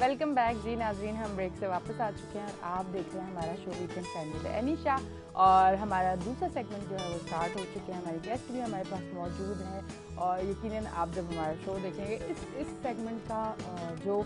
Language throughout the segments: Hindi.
वेलकम बैक जी नाजरीन, हम ब्रेक से वापस आ चुके हैं और आप देख रहे हैं हमारा शो वीकेंड फैमिली एनिशा। और हमारा दूसरा सेगमेंट जो है वो स्टार्ट हो चुके हैं। हमारे गेस्ट भी हमारे पास मौजूद हैं और यकीनन आप जब हमारा शो देखेंगे इस सेगमेंट का जो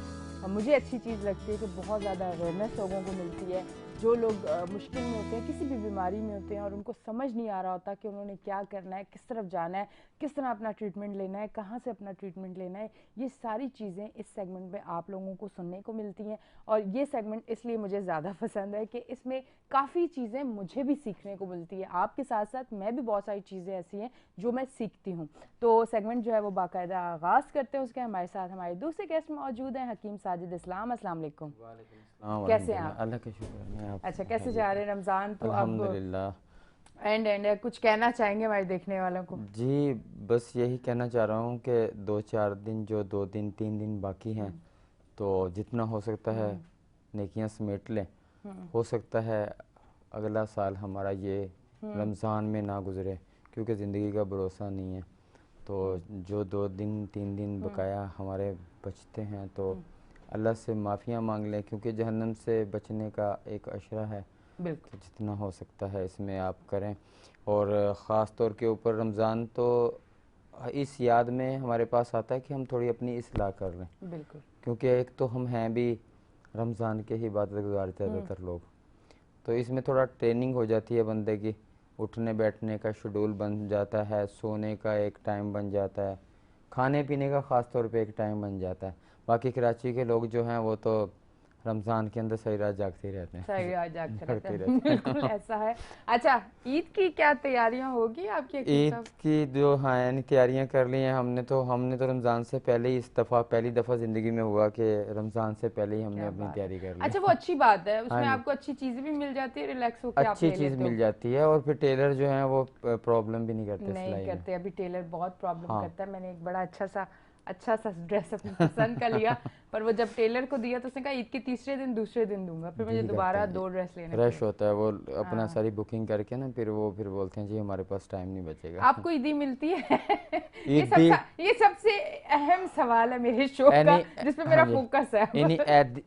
मुझे अच्छी चीज़ लगती है कि बहुत ज़्यादा अवेयरनेस लोगों को मिलती है। जो लोग मुश्किल में होते हैं, किसी भी बीमारी में होते हैं और उनको समझ नहीं आ रहा होता कि उन्होंने क्या करना है, किस तरफ जाना है, किस तरह अपना ट्रीटमेंट लेना है, कहाँ से अपना ट्रीटमेंट लेना है, ये सारी चीज़ें इस सेगमेंट में आप लोगों को सुनने को मिलती हैं। और ये सेगमेंट इसलिए मुझे ज़्यादा पसंद है कि इसमें काफ़ी चीज़ें मुझे भी सीखने को मिलती है। आपके साथ साथ मैं भी बहुत सारी चीज़ें ऐसी हैं जो मैं सीखती हूँ। तो सेगमेंट जो है वो बाकायदा आगाज़ करते हैं उसके। हमारे साथ हमारे दूसरे गेस्ट मौजूद हैं, हकीम साजिद इस्लाम। अस्सलाम वालेकुम। कैसे हैं आप? अल्लाह का शुक्र है। आप अच्छा, कैसे जा रहे हैं रमज़ान? तो अब अल्हम्दुलिल्लाह। एंड है, कुछ कहना चाहेंगे हमारे देखने वालों को? जी, बस यही कहना चाह रहा हूँ कि 2-4 दिन, जो 2 दिन 3 दिन बाकी हैं, तो जितना हो सकता है नेकियां समेट लें। हो सकता है अगला साल हमारा ये रमज़ान में ना गुज़रे, क्योंकि ज़िंदगी का भरोसा नहीं है। तो जो 2 दिन 3 दिन बकाया हमारे बचते हैं, तो अल्लाह से माफ़ियाँ मांग लें, क्योंकि जहन्नम से बचने का एक अशरा है। बिल्कुल। तो जितना हो सकता है इसमें आप करें। और ख़ास तौर के ऊपर रमज़ान तो इस याद में हमारे पास आता है कि हम थोड़ी अपनी इस्लाह कर लें, बिल्कुल। क्योंकि एक तो हम हैं भी रमज़ान के ही इबादत गुज़ार ज़्यादातर लोग, तो इसमें थोड़ा ट्रेनिंग हो जाती है बंदे की। उठने बैठने का शेड्यूल बन जाता है, सोने का एक टाइम बन जाता है, खाने पीने का ख़ास तौर पे एक टाइम बन जाता है। बाकी कराची के लोग जो हैं वो तो रमज़ान के अंदर सही रात जागते ही रहते सही हैं। बात, जागते रहते जागते हैं। रहते हैं। बिल्कुल ऐसा है। अच्छा, ईद की क्या तैयारियां होगी आपकी हकीम ईद साहब? की जो हाँ यानी तैयारियां कर ली हैं हमने तो रमज़ान से पहले ही, इस दफ़ा पहली दफ़ा ज़िंदगी में हुआ कि रमज़ान से पहले ही हमने क्या अपनी बात है। तैयारी कर ली। अच्छा, वो अच्छी बात है, हाँ उसमें जी, आपको अच्छी चीजें भी मिल जाती है, रिलैक्स होके आप अच्छी ले चीज़ लेते हो। मिल जाती है, और फिर टेलर जो हैं वो प्रॉब्लम भी नहीं करते नहीं सिलाई में। करते, अभी टेलर बहुत प्रॉब्लम हाँ। करता है। मैंने एक बड़ा अच्छा सा ड्रेस अपनी पसंद का लिया, पर वो जब टेलर को दिया तो उसने कहा ईद के तीसरे दिन दूसरे दिन दूंगा। फिर मुझे यही करते दोबारा हैं, 2 ड्रेस लेने पड़े। रश होता है वो अपना हाँ। सारी बुकिंग करके ना, फिर बोलते हैं जी हमारे पास टाइम नहीं बचेगा। आपको ईदी मिलती है? ईदी ये सबसे अहम सवाल है मेरे शो यानी, का, जिसपे हाँ मेरा जी, फोकस है यानी अब।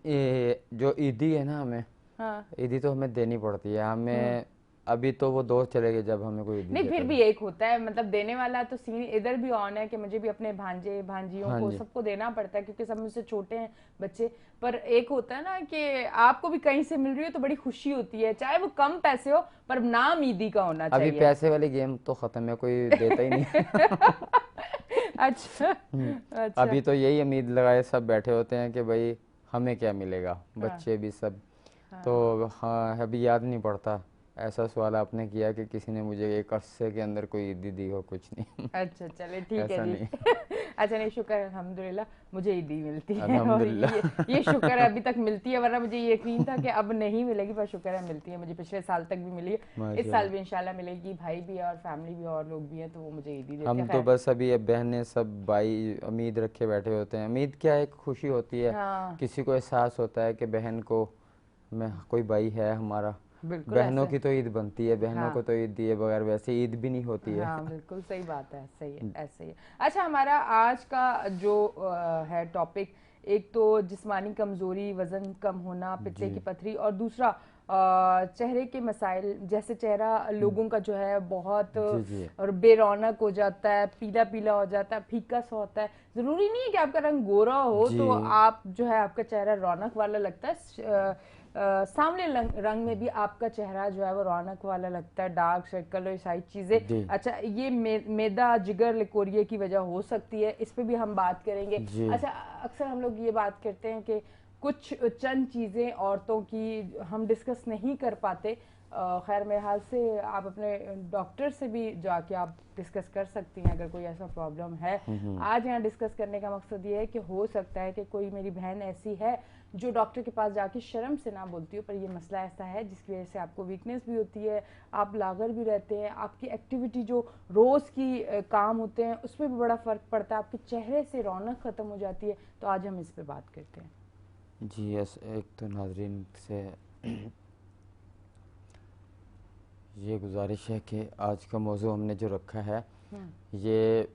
जो ईदी है ना, हमें हाँ। ईदी तो हमें देनी पड़ती है हमें। अभी तो वो दौर चले गए जब हमें कोई ईदी नहीं, फिर देता भी था। एक होता है, मतलब देने वाला तो सीन इधर भी ऑन है कि मुझे भी अपने भांजे भांजियों हाँ को जी, सबको देना पड़ता है, क्योंकि सब मुझसे छोटे हैं बच्चे। पर एक होता है ना कि आपको भी कहीं से मिल रही हो तो बड़ी खुशी होती है, चाहे वो कम पैसे हो, पर नाम ईदी का होना अभी चाहिए। पैसे वाली गेम तो ख़त्म है, कोई देता ही नहीं। अच्छा। अच्छा। अभी तो यही उम्मीद लगाए सब बैठे होते हैं कि भाई हमें क्या मिलेगा, हाँ। बच्चे भी सब। हाँ। तो हाँ, अभी याद नहीं पड़ता। ऐसा सवाल आपने किया कि किसी ने मुझे एक अरसे के अंदर कोई ईदी दी हो, कुछ नहीं। अच्छा, चले ठीक है ऐसा जी। नहीं। अच्छा, नहीं, शुक्र है, अल्हम्दुलिल्लाह मुझे ईदी मिलती है। और ये अल्हम्दुलिल्लाह। शुक्र है अभी तक मिलती है, वरना मुझे ये यकीन था कि अब नहीं मिलेगी, पर शुक्र है मिलती है। मुझे पिछले साल तक भी मिली है, इस साल भी माशाल्लाह। इंशाल्लाह मिलेगी। भाई भी है और फैमिली भी और लोग भी हैं, तो वो मुझे ईदी देते हम हैं। तो खैर। बस अभी अब बहनें सब भाई उम्मीद रखे बैठे होते हैं। उम्मीद क्या है, एक खुशी होती है, हाँ, किसी को एहसास होता है कि बहन को मैं कोई भाई है हमारा। बिल्कुल बहनों ऐसे। की तो ईद बनती है, बहनों हाँ। को तो ईद दिए बगैर वैसे ईद भी नहीं होती है। हाँ, बिल्कुल सही बात है, सही है, ऐसे ही है। अच्छा, हमारा आज का जो है टॉपिक, एक तो जिस्मानी कमजोरी, वजन कम होना, पित्ते की जी पथरी, और दूसरा चेहरे के मसाइल, जैसे चेहरा लोगों का जो है बहुत जी जी और बेरौनक हो जाता है, पीला पीला हो जाता है, फीका सा होता है। जरूरी नहीं है कि आपका रंग गोरा हो जी तो आप जो है आपका चेहरा रौनक वाला लगता है। सामने रंग में भी आपका चेहरा जो है वो रौनक वाला लगता है, डार्क सर्कल और ये सारी चीजें। जी अच्छा, ये मैदा जिगर लिकोरिया की वजह हो सकती है, इस पे भी हम बात करेंगे। जी अच्छा, अक्सर हम लोग ये बात करते हैं कि कुछ चंद चीज़ें औरतों की हम डिस्कस नहीं कर पाते। खैर, मेरे हाल से आप अपने डॉक्टर से भी जाके आप डिस्कस कर सकती हैं अगर कोई ऐसा प्रॉब्लम है। आज यहाँ डिस्कस करने का मकसद ये है कि हो सकता है कि कोई मेरी बहन ऐसी है जो डॉक्टर के पास जाके शर्म से ना बोलती हो, पर ये मसला ऐसा है जिसकी वजह से आपको वीकनेस भी होती है, आप लागर भी रहते हैं, आपकी एक्टिविटी जो रोज़ की काम होते हैं उस पर भी बड़ा फ़र्क पड़ता है, आपके चेहरे से रौनक ख़त्म हो जाती है। तो आज हम इस पर बात करते हैं। जी। एक तो नाजरीन से ये गुजारिश है कि आज का मौजू हमने जो रखा है, ये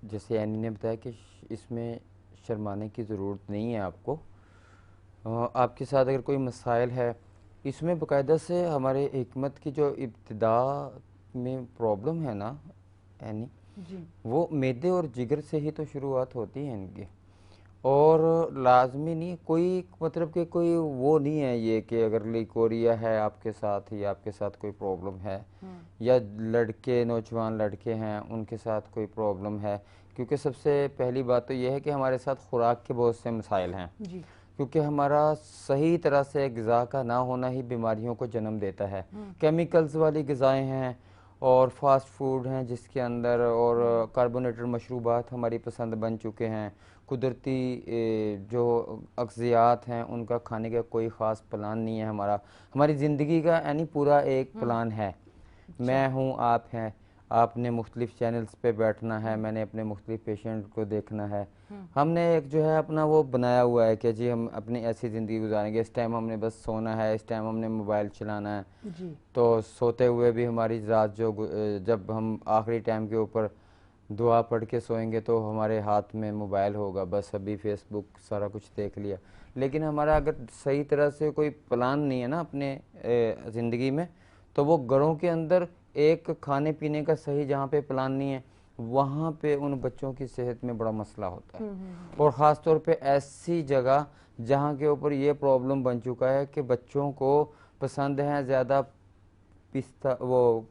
जैसे एनी ने बताया कि इसमें शर्माने की ज़रूरत नहीं है आपको। आपके साथ अगर कोई मसाइल है, इसमें बाकायदा से हमारे हिकमत की जो इब्तिदा में प्रॉब्लम है ना यानी, जी। वो मैदे और जिगर से ही तो शुरुआत होती है इनकी। और लाजमी नहीं कोई, मतलब कि कोई वो नहीं है ये कि अगर लिकोरिया है आपके साथ या आपके साथ कोई प्रॉब्लम है, या लड़के नौजवान लड़के हैं उनके साथ कोई प्रॉब्लम है। क्योंकि सबसे पहली बात तो ये है कि हमारे साथ खुराक के बहुत से मसाइल हैं, जी। क्योंकि हमारा सही तरह से ग़िज़ा का ना होना ही बीमारियों को जन्म देता है। केमिकल्स वाली ग़िज़ाएँ हैं और फास्ट फूड हैं जिसके अंदर, और कार्बोनेटेड मशरूबात हमारी पसंद बन चुके हैं। कुदरती जो अग़ज़ियात हैं उनका खाने का कोई ख़ास प्लान नहीं है हमारा। हमारी ज़िंदगी का यानी पूरा एक प्लान है। मैं हूँ, आप हैं, आपने मुख्तलिफ़ चैनल्स पे बैठना है, मैंने अपने मुख्तलिफ़ पेशेंट को देखना है। हमने एक जो है अपना वो बनाया हुआ है कि जी हम अपनी ऐसी ज़िंदगी गुजारेंगे, इस टाइम हमने बस सोना है, इस टाइम हमने मोबाइल चलाना है। जी। तो सोते हुए भी हमारी रात जो जब हम आखिरी टाइम के ऊपर दुआ पढ़ के सोएंगे तो हमारे हाथ में मोबाइल होगा, बस अभी फेसबुक सारा कुछ देख लिया। लेकिन हमारा अगर सही तरह से कोई प्लान नहीं है ना अपने ज़िंदगी में, तो वो घरों के अंदर एक खाने पीने का सही जहाँ पे प्लान नहीं है, वहाँ पे उन बच्चों की सेहत में बड़ा मसला होता है। और ख़ास तौर पे ऐसी जगह जहाँ के ऊपर ये प्रॉब्लम बन चुका है कि बच्चों को पसंद है ज़्यादा पिस्ता, वो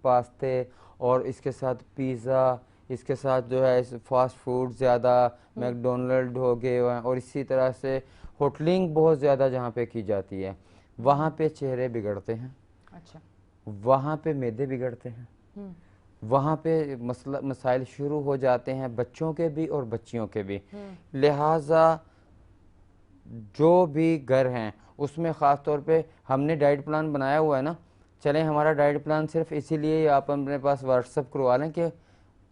पास्ते, और इसके साथ पिज़्ज़ा, इसके साथ जो है इस फास्ट फूड ज़्यादा, मैकडोनल्ड हो गए हैं, और इसी तरह से होटलिंग बहुत ज़्यादा जहाँ पे की जाती है, वहाँ पे चेहरे बिगड़ते हैं। अच्छा। वहाँ पे मैदे बिगड़ते हैं, वहाँ पे मसाइल शुरू हो जाते हैं बच्चों के भी और बच्चियों के भी। लिहाजा जो भी घर हैं उसमें ख़ास तौर पे हमने डाइट प्लान बनाया हुआ है ना, चलें हमारा डाइट प्लान सिर्फ इसीलिए आप अपने पास व्हाट्सअप करवा लें कि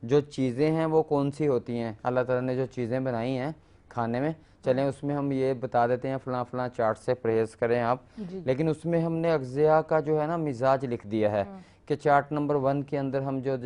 जो चीज़ें हैं वो कौन सी होती हैं, अल्लाह ताला ने जो चीज़ें बनाई हैं खाने में, चलें उसमें हम ये बता देते हैं फ़लाँ फ़लाँ चार्ट से परहेज़ करें आप। लेकिन उसमें हमने अग़ज़िया का जो है ना मिजाज लिख दिया है कि चार्ट नंबर 1 के अंदर हम जो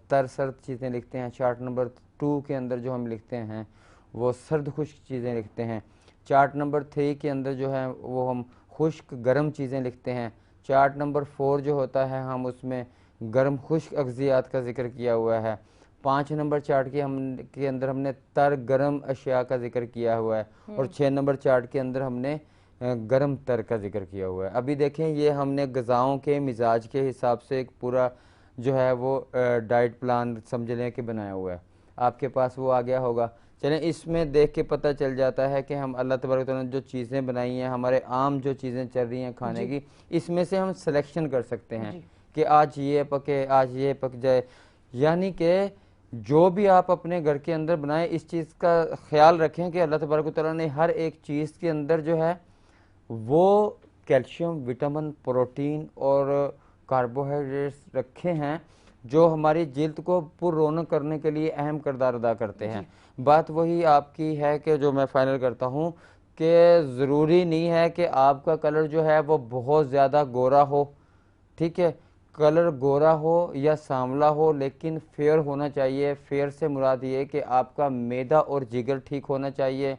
तर सर्द चीज़ें लिखते हैं, चार्ट नंबर 2 के अंदर जो हम लिखते हैं वो सर्द खुश्क चीज़ें लिखते हैं, चार्ट नंबर 3 के अंदर जो है वो हम खुश्क गर्म चीज़ें लिखते हैं, चार्ट नंबर 4 जो होता है हम उसमें गर्म खुश्क अग़ज़ियात का ज़िक्र किया हुआ है। 5 नंबर चार्ट के अंदर हमने तर गर्म अशिया का ज़िक्र किया हुआ है, और 6 नंबर चार्ट के अंदर हमने गर्म तर का ज़िक्र किया हुआ है। अभी देखें ये हमने ग़िज़ाओं के मिजाज के हिसाब से एक पूरा जो है वो डाइट प्लान समझ लें कि बनाया हुआ है, आपके पास वो आ गया होगा। चलें इसमें देख के पता चल जाता है कि हम अल्लाह तबारक तआला ने जो चीज़ें बनाई हैं, हमारे आम जो चीज़ें चल रही हैं खाने की, इसमें से हम सिलेक्शन कर सकते हैं कि आज ये पके, आज ये पक जाए। यानी कि जो भी आप अपने घर के अंदर बनाएं, इस चीज़ का ख्याल रखें कि अल्लाह तबारक तआला ने हर एक चीज़ के अंदर जो है वो कैल्शियम, विटामिन, प्रोटीन और कार्बोहाइड्रेट्स रखे हैं जो हमारी जिल्द को पुररौनक करने के लिए अहम किरदार अदा करते हैं। बात वही आपकी है कि जो मैं फाइनल करता हूँ कि ज़रूरी नहीं है कि आपका कलर जो है वो बहुत ज़्यादा गोरा हो, ठीक है, कलर गोरा हो या सांवला हो, लेकिन फेयर होना चाहिए। फेयर से मुराद ये कि आपका मैदा और जिगर ठीक होना चाहिए।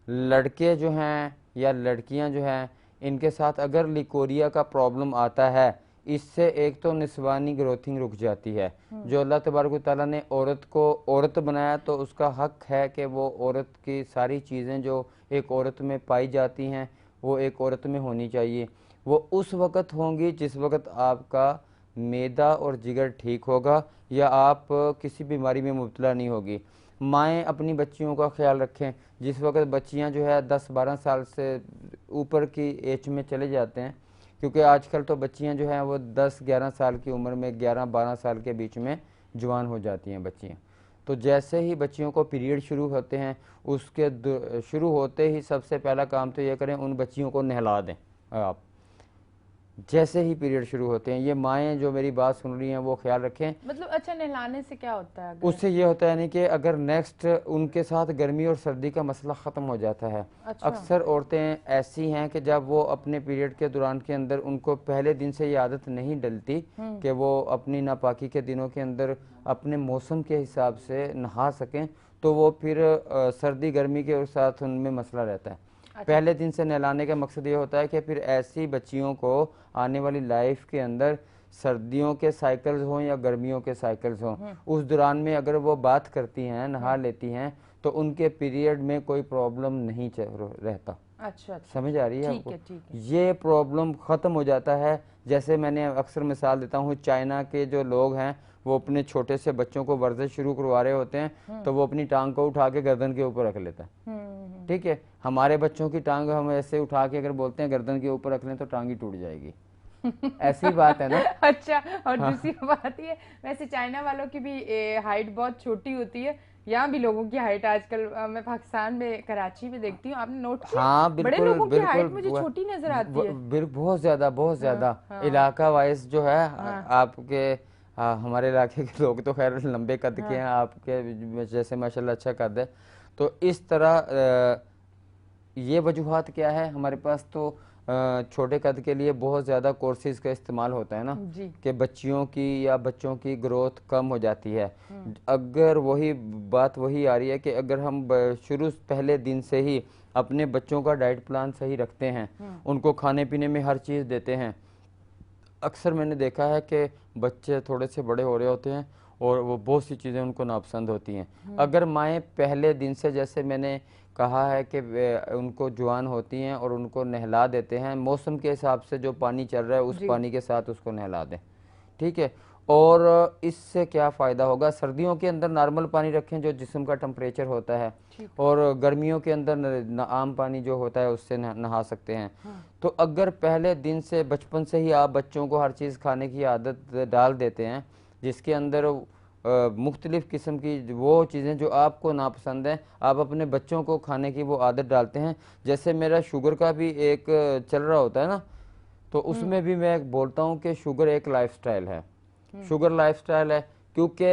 लड़के जो हैं या लड़कियां जो हैं, इनके साथ अगर लिकोरिया का प्रॉब्लम आता है, इससे एक तो निस्वानी ग्रोथिंग रुक जाती है। जो अल्लाह तबारक व तआला ने औरत को औरत बनाया तो उसका हक है कि वो औरत की सारी चीज़ें जो एक औरत में पाई जाती हैं वो एक औरत में होनी चाहिए। वो उस वक़्त होंगी जिस वक़्त आपका मैदा और जिगर ठीक होगा या आप किसी बीमारी में मुब्तला नहीं होगी। माएँ अपनी बच्चियों का ख्याल रखें। जिस वक़्त बच्चियां जो है 10-12 साल से ऊपर की एज में चले जाते हैं, क्योंकि आजकल तो बच्चियां जो हैं वो 10-11 साल की उम्र में, 11-12 साल के बीच में जवान हो जाती हैं बच्चियां। तो जैसे ही बच्चियों को पीरियड शुरू होते हैं, उसके शुरू होते ही सबसे पहला काम तो ये करें उन बच्चियों को नहला दें आप। जैसे ही पीरियड शुरू होते हैं, ये माएँ जो मेरी बात सुन रही हैं वो ख्याल रखें। मतलब अच्छा, नहलाने से क्या होता है? उससे ये होता है नहीं कि अगर नेक्स्ट उनके साथ गर्मी और सर्दी का मसला ख़त्म हो जाता है। अच्छा। अक्सर औरतें ऐसी हैं कि जब वो अपने पीरियड के दौरान के अंदर उनको पहले दिन से ये आदत नहीं डलती कि वो अपनी नापाकी के दिनों के अंदर अपने मौसम के हिसाब से नहा सकें, तो वो फिर सर्दी गर्मी के साथ उनमें मसला रहता है। पहले दिन से नहलाने का मकसद ये होता है कि फिर ऐसी बच्चियों को आने वाली लाइफ के अंदर सर्दियों के साइकिल्स हों या गर्मियों के साइकिल्स हों, उस दौरान में अगर वो बात करती हैं, नहा लेती हैं, तो उनके पीरियड में कोई प्रॉब्लम नहीं रहता। अच्छा, समझ आ रही है आपको? ठीक है। ये प्रॉब्लम ख़त्म हो जाता है। जैसे मैंने अक्सर मिसाल देता हूँ, चाइना के जो लोग हैं वो अपने छोटे से बच्चों को वर्जिश शुरू करवा रहे होते हैं तो वो अपनी टांग को उठा के गर्दन के ऊपर रख लेता है। ठीक है, हमारे बच्चों की टांग हम ऐसे उठा के अगर बोलते हैं गर्दन के ऊपर रख लें तो टांग ही टूट जाएगी। ऐसी बात है ना। अच्छा, और दूसरी बात ये, वैसे चाइना वालों की भी हाइट बहुत छोटी होती है, यहाँ भी लोगों की हाइट आजकल मैं पाकिस्तान में कराची में देखती हूँ, आपने नोट किया? हाँ बड़े बिल्कुल लोगों की हाइट बिल्कुल, मुझे छोटी नजर आती है। बहुत ज्यादा बहुत ज्यादा। इलाका वाइज जो है आपके हमारे इलाके के लोग तो खैर लंबे कद के हैं, आपके जैसे माशाल्लाह अच्छा कद है। तो इस तरह ये वजूहात क्या है हमारे पास, तो छोटे कद के लिए बहुत ज़्यादा कोर्सेज का इस्तेमाल होता है ना, कि बच्चियों की या बच्चों की ग्रोथ कम हो जाती है। अगर वही बात वही आ रही है कि अगर हम शुरू पहले दिन से ही अपने बच्चों का डाइट प्लान सही रखते हैं, उनको खाने पीने में हर चीज़ देते हैं। अक्सर मैंने देखा है कि बच्चे थोड़े से बड़े हो रहे होते हैं और वो बहुत सी चीज़ें उनको नापसंद होती हैं। अगर माएँ पहले दिन से, जैसे मैंने कहा है कि उनको जवान होती हैं और उनको नहला देते हैं, मौसम के हिसाब से जो पानी चल रहा है उस पानी के साथ उसको नहला दें, ठीक है। और इससे क्या फ़ायदा होगा, सर्दियों के अंदर नॉर्मल पानी रखें जो जिस्म का टेम्परेचर होता है, और गर्मियों के अंदर आम पानी जो होता है उससे नहा सकते हैं। तो अगर पहले दिन से बचपन से ही आप बच्चों को हर चीज़ खाने की आदत डाल देते हैं जिसके अंदर मुख्तलिफ़ किस्म की वो चीज़ें जो आपको नापसंद हैं, आप अपने बच्चों को खाने की वो आदत डालते हैं। जैसे मेरा शुगर का भी एक चल रहा होता है ना, तो उसमें भी मैं बोलता हूँ कि शुगर एक लाइफस्टाइल है, शुगर लाइफस्टाइल है। क्योंकि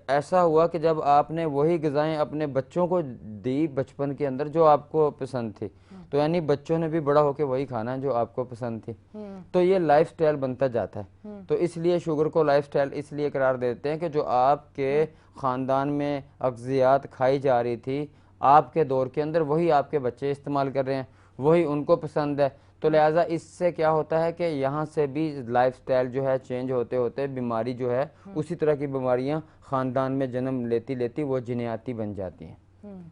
ऐसा हुआ कि जब आपने वही ग़िज़ाएं अपने बच्चों को दी बचपन के अंदर जो आपको पसंद थी, तो यानी बच्चों ने भी बड़ा होकर वही खाना है जो आपको पसंद थी, तो ये लाइफस्टाइल बनता जाता है। तो इसलिए शुगर को लाइफस्टाइल इसलिए करार देते हैं कि जो आपके ख़ानदान में अग़ज़ियात खाई जा रही थी आपके दौर के अंदर, वही आपके बच्चे इस्तेमाल कर रहे हैं, वही उनको पसंद है। तो लिहाजा इससे क्या होता है कि यहाँ से भी लाइफस्टाइल जो है चेंज होते होते बीमारी जो है उसी तरह की बीमारियाँ ख़ानदान में जन्म लेती लेती वो जिन्याती बन जाती हैं,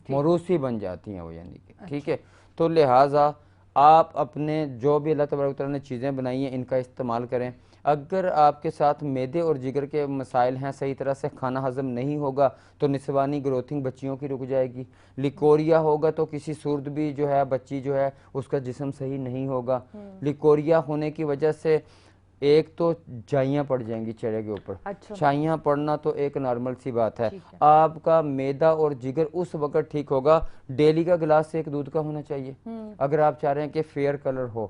मौरूसी बन जाती हैं वो, यानी कि ठीक है। तो लिहाजा आप अपने जो भी अल्लाह तबारक तआला ने चीज़ें बनाई हैं इनका इस्तेमाल करें। अगर आपके साथ मैदे और जिगर के मसाइल हैं, सही तरह से खाना हजम नहीं होगा तो निस्वानी ग्रोथिंग बच्चियों की रुक जाएगी। लिकोरिया होगा तो किसी सूरत भी जो है बच्ची जो है उसका जिस्म सही नहीं होगा। लिकोरिया होने की वजह से एक तो झाइयाँ पड़ जाएंगी चेहरे के ऊपर। अच्छा। झाइयाँ पड़ना तो एक नॉर्मल सी बात है। आपका मैदा और जिगर उस वक्त ठीक होगा, डेली का गिलास एक दूध का होना चाहिए। अगर आप चाह रहे हैं कि फेयर कलर हो,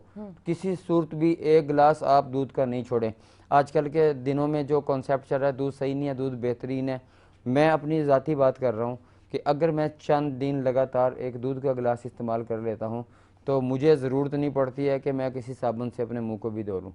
किसी सूरत भी एक गिलास आप दूध का नहीं छोड़ें। आजकल के दिनों में जो कॉन्सेप्ट चल रहा है दूध सही नहीं है, दूध बेहतरीन है, मैं अपनी ज़ाती बात कर रहा हूँ कि अगर मैं चंद दिन लगातार एक दूध का गिलास इस्तेमाल कर लेता हूँ तो मुझे ज़रूरत नहीं पड़ती है कि मैं किसी साबुन से अपने मुँह को भी धो लूँ।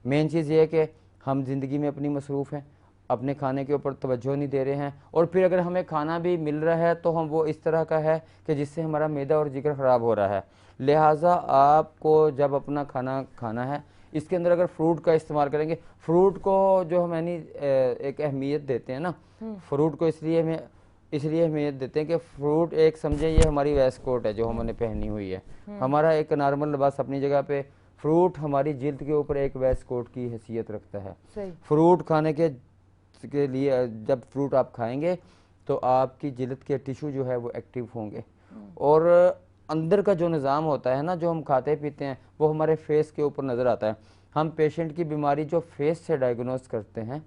मेन चीज़ ये है कि हम ज़िंदगी में अपनी मसरूफ़ हैं, अपने खाने के ऊपर तवज्जो नहीं दे रहे हैं, और फिर अगर हमें खाना भी मिल रहा है तो हम वो इस तरह का है कि जिससे हमारा मैदा और जिगर ख़राब हो रहा है। लिहाजा आपको जब अपना खाना खाना है इसके अंदर अगर फ्रूट का इस्तेमाल करेंगे, फ्रूट को जो हम यानी एक अहमियत देते हैं ना, फ्रूट को इसलिए अहमियत देते हैं कि फ्रूट एक समझे ये हमारी वेस्ट कोट है जो हमने पहनी हुई है, हमारा एक नॉर्मल लिबास अपनी जगह पे, फ्रूट हमारी जिल्द के ऊपर एक वेस्ट कोट की हैसियत रखता है। फ्रूट खाने के लिए जब फ्रूट आप खाएंगे तो आपकी जिल्द के टिश्यू जो है वो एक्टिव होंगे, और अंदर का जो निज़ाम होता है ना जो हम खाते पीते हैं वो हमारे फेस के ऊपर नज़र आता है। हम पेशेंट की बीमारी जो फेस से डायग्नोस करते हैं,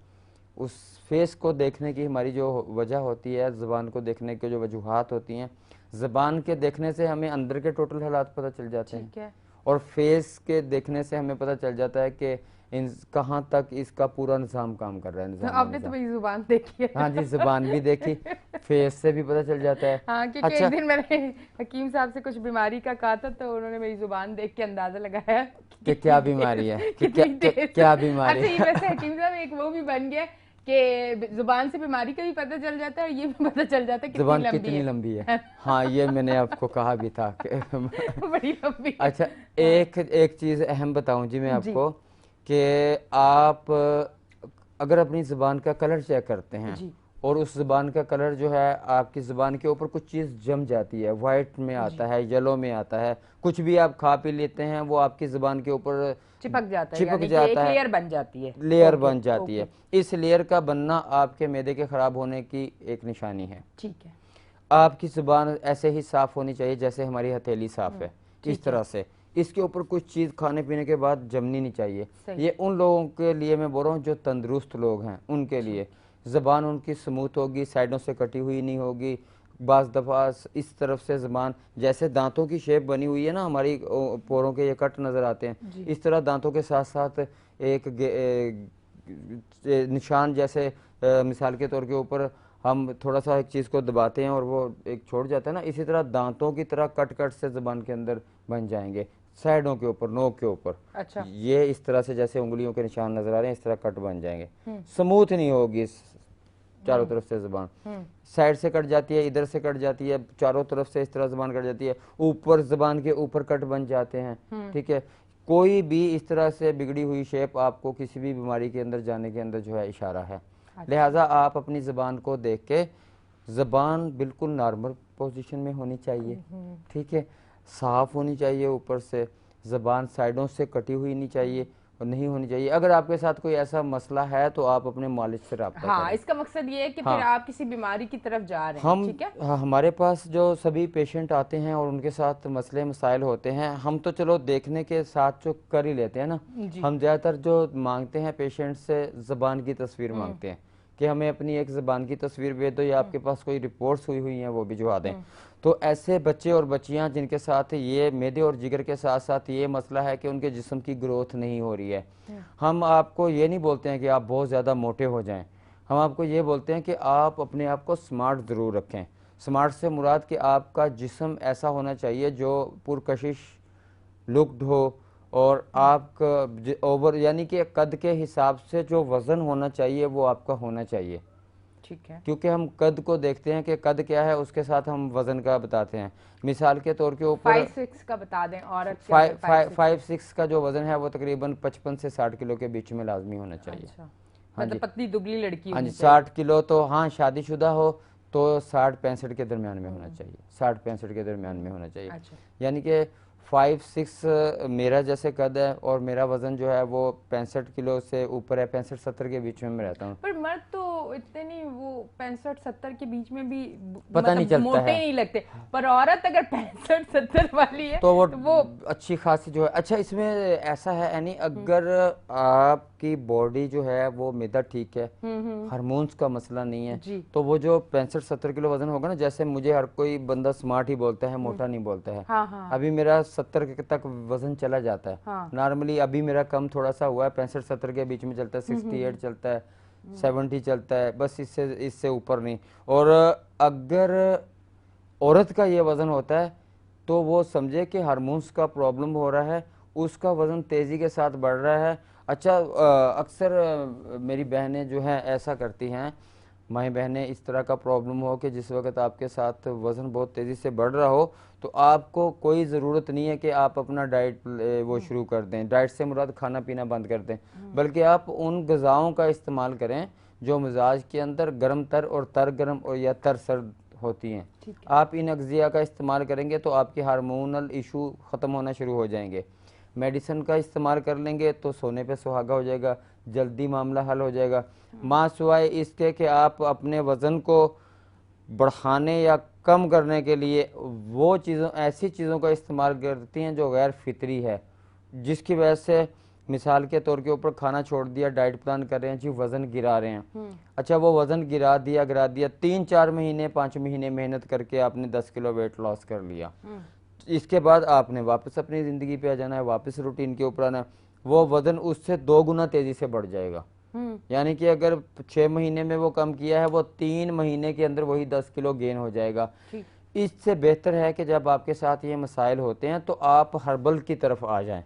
उस फेस को देखने की हमारी जो वजह होती है, ज़बान को देखने की जो वजूहात होती हैं, ज़बान के देखने से हमें अंदर के टोटल हालात पता चल जाते हैं, और फेस के देखने से हमें पता चल जाता है कि कहाँ तक इसका पूरा निज़ाम काम कर रहा है। निज़ाम आपने तो मेरी जुबान देखी है। हाँ जी, जुबान भी देखी, फेस से भी पता चल जाता है। हाँ, क्योंकि एक दिन मैंने हकीम साहब से कुछ बीमारी का कहा था तो उन्होंने मेरी जुबान देख के अंदाजा लगाया कि क्या बीमारी है, क्या बीमारी है। अच्छा, वैसे हकीम साहब एक वो भी बन गया कि जुबान से बीमारी का भी पता चल जाता है और ये भी पता चल जाता है जुबान कितनी लंबी है। हाँ, ये मैंने आपको कहा भी था कि बड़ी लंबी। अच्छा, एक चीज़ अहम बताऊं जी मैं जी। आपको कि आप अगर अपनी ज़ुबान का कलर चेक करते हैं जी। और उस ज़ुबान का कलर जो है आपकी ज़ुबान के ऊपर कुछ चीज़ जम जाती है, वाइट में आता है, येलो में आता है, कुछ भी आप खा पी लेते हैं वो आपकी ज़ुबान के ऊपर चिपक जाता है, चिपक यानी कि एक जाता है, लेयर बन जाती है। लेयर ओके, बन जाती ओके। है। इस लेयर का बनना आपके मैदे के ख़राब होने की एक निशानी है। ठीक है। आपकी ज़ुबान ऐसे ही साफ़ होनी चाहिए जैसे हमारी हथेली साफ़ है, इस तरह से। इसके ऊपर कुछ चीज़ खाने पीने के बाद जमनी नहीं चाहिए। ये उन लोगों के लिए मैं बोल रहा हूँ जो तंदुरुस्त लोग हैं, उनके लिए। ज़बान उनकी स्मूथ होगी, साइडों से कटी हुई नहीं होगी। बाज़ दफ़ा इस तरफ से ज़बान, जैसे दांतों की शेप बनी हुई है ना हमारी, पोरों के ये कट नज़र आते हैं, इस तरह दांतों के साथ साथ एक निशान जैसे, मिसाल के तौर के ऊपर हम थोड़ा सा एक चीज़ को दबाते हैं और वो एक छोड़ जाता है ना, इसी तरह दांतों की तरह कट कट से ज़बान के अंदर बन जाएंगे, साइडों के ऊपर, नोक के ऊपर। अच्छा। ये इस तरह से जैसे उंगलियों के निशान नजर आ रहे हैं, इस तरह कट बन जाएंगे। स्मूथ नहीं होगी चारों तरफ से ज़बान, साइड से कट जाती है, इधर से कट जाती है, चारों तरफ से इस तरह ज़बान कट जाती है, ऊपर ज़बान के ऊपर कट बन जाते हैं। ठीक है, कोई भी इस तरह से बिगड़ी हुई शेप आपको किसी भी बीमारी के अंदर जाने के अंदर जो है इशारा है। लिहाजा आप अपनी ज़बान को देख के, ज़बान बिल्कुल नॉर्मल पोजीशन में होनी चाहिए, ठीक है, साफ़ होनी चाहिए, ऊपर से ज़बान साइडों से कटी हुई नहीं चाहिए और नहीं होनी चाहिए। अगर आपके साथ कोई ऐसा मसला है तो आप अपने मालिक से रब्ता हाँ, करें। इसका मकसद ये है कि हाँ, फिर आप किसी बीमारी की तरफ जा रहे हैं, ठीक है? हमारे पास जो सभी पेशेंट आते हैं और उनके साथ मसले मसाइल होते हैं, हम तो चलो देखने के साथ जो कर ही लेते हैं ना, हम ज़्यादातर जो मांगते हैं पेशेंट से ज़बान की तस्वीर मांगते हैं कि हमें अपनी एक ज़बान की तस्वीर भेज दो या आपके पास कोई रिपोर्ट्स हुई हुई हैं वो भिजवा दें। तो ऐसे बच्चे और बच्चियां जिनके साथ ये मैदे और जिगर के साथ साथ ये मसला है कि उनके जिस्म की ग्रोथ नहीं हो रही है, हम आपको ये नहीं बोलते हैं कि आप बहुत ज़्यादा मोटे हो जाएं, हम आपको ये बोलते हैं कि आप अपने आप को स्मार्ट ज़रूर रखें। स्मार्ट से मुराद कि आपका जिस्म ऐसा होना चाहिए जो पुरकशिश लुक्ड हो और आपका ओवर यानी कि कद के हिसाब से जो वज़न होना चाहिए वो आपका होना चाहिए। ठीक है, क्योंकि हम कद को देखते हैं कि कद क्या है, उसके साथ हम वज़न का बताते हैं। मिसाल के तौर के ऊपर 5-6 का बता दें, औरत 5-6 का जो वज़न है वो तकरीबन 55 से 60 किलो के बीच में लाजमी होना चाहिए। अच्छा, मतलब पतली दुबली लड़की हाँ जी, होनी चाहिए। 60 किलो तो हाँ, शादीशुदा हो तो 60-65 के दरमियान में होना चाहिए, 60-65 के दरमियान में होना चाहिए। अच्छा। यानी कि 5-6 मेरा जैसे कद है और मेरा वज़न जो है वो 65 किलो से ऊपर है, 65-70 के बीच में मैं रहता हूँ। पर मर्द तो इतने नहीं, वो 65-70 के बीच में भी पता नहीं चलता मोटे है, नहीं लगते, पर औरत अगर 65-70 वाली है तो वो अच्छी खासी जो है। अच्छा, इसमें ऐसा है यानी अगर आपकी बॉडी जो है वो मैदा ठीक है, हार्मोन्स का मसला नहीं है, तो वो जो 65-70 किलो वजन होगा ना, जैसे मुझे हर कोई बंदा स्मार्ट ही बोलता है, मोटा नहीं बोलता है। हाँ। अभी मेरा 70 तक वजन चला जाता है नॉर्मली, अभी मेरा कम थोड़ा सा हुआ है, 65-70 के बीच में चलता है, 68 चलता है, 70 चलता है, बस इससे ऊपर नहीं। और अगर औरत का ये वज़न होता है तो वो समझे कि हार्मोन्स का प्रॉब्लम हो रहा है, उसका वज़न तेज़ी के साथ बढ़ रहा है। अच्छा, अक्सर मेरी बहनें जो हैं ऐसा करती हैं, माई बहनें, इस तरह का प्रॉब्लम हो कि जिस वक्त आपके साथ वज़न बहुत तेज़ी से बढ़ रहा हो तो आपको कोई ज़रूरत नहीं है कि आप अपना डाइट वो शुरू कर दें। डाइट से मुराद खाना पीना बंद कर दें, बल्कि आप उन ग़िज़ाओं का इस्तेमाल करें जो मिजाज के अंदर गर्म तर और तर गर्म और या तर सर्द होती हैं। आप इन अज्जिया का इस्तेमाल करेंगे तो आपके हार्मोनल इशू ख़त्म होना शुरू हो जाएंगे। मेडिसिन का इस्तेमाल कर लेंगे तो सोने पे सुहागा हो जाएगा, जल्दी मामला हल हो जाएगा। माँ सिवाय इसके कि आप अपने वज़न को बढ़ाने या कम करने के लिए वो ऐसी चीज़ों का इस्तेमाल करती हैं जो गैर फितरी है, जिसकी वजह से मिसाल के तौर के ऊपर खाना छोड़ दिया, डाइट प्लान कर रहे हैं जी, वज़न गिरा रहे हैं। अच्छा, वो वज़न गिरा दिया 3-4 महीने 5 महीने मेहनत करके आपने 10 किलो वेट लॉस कर लिया, इसके बाद आपने वापस अपनी ज़िंदगी पे आ जाना है, वापस रूटीन के ऊपर आना है, वो वज़न उससे 2 गुना तेज़ी से बढ़ जाएगा। यानी कि अगर 6 महीने में वो कम किया है, वो 3 महीने के अंदर वही 10 किलो गेन हो जाएगा। इससे बेहतर है कि जब आपके साथ ये मसाइल होते हैं तो आप हर्बल की तरफ आ जाएं,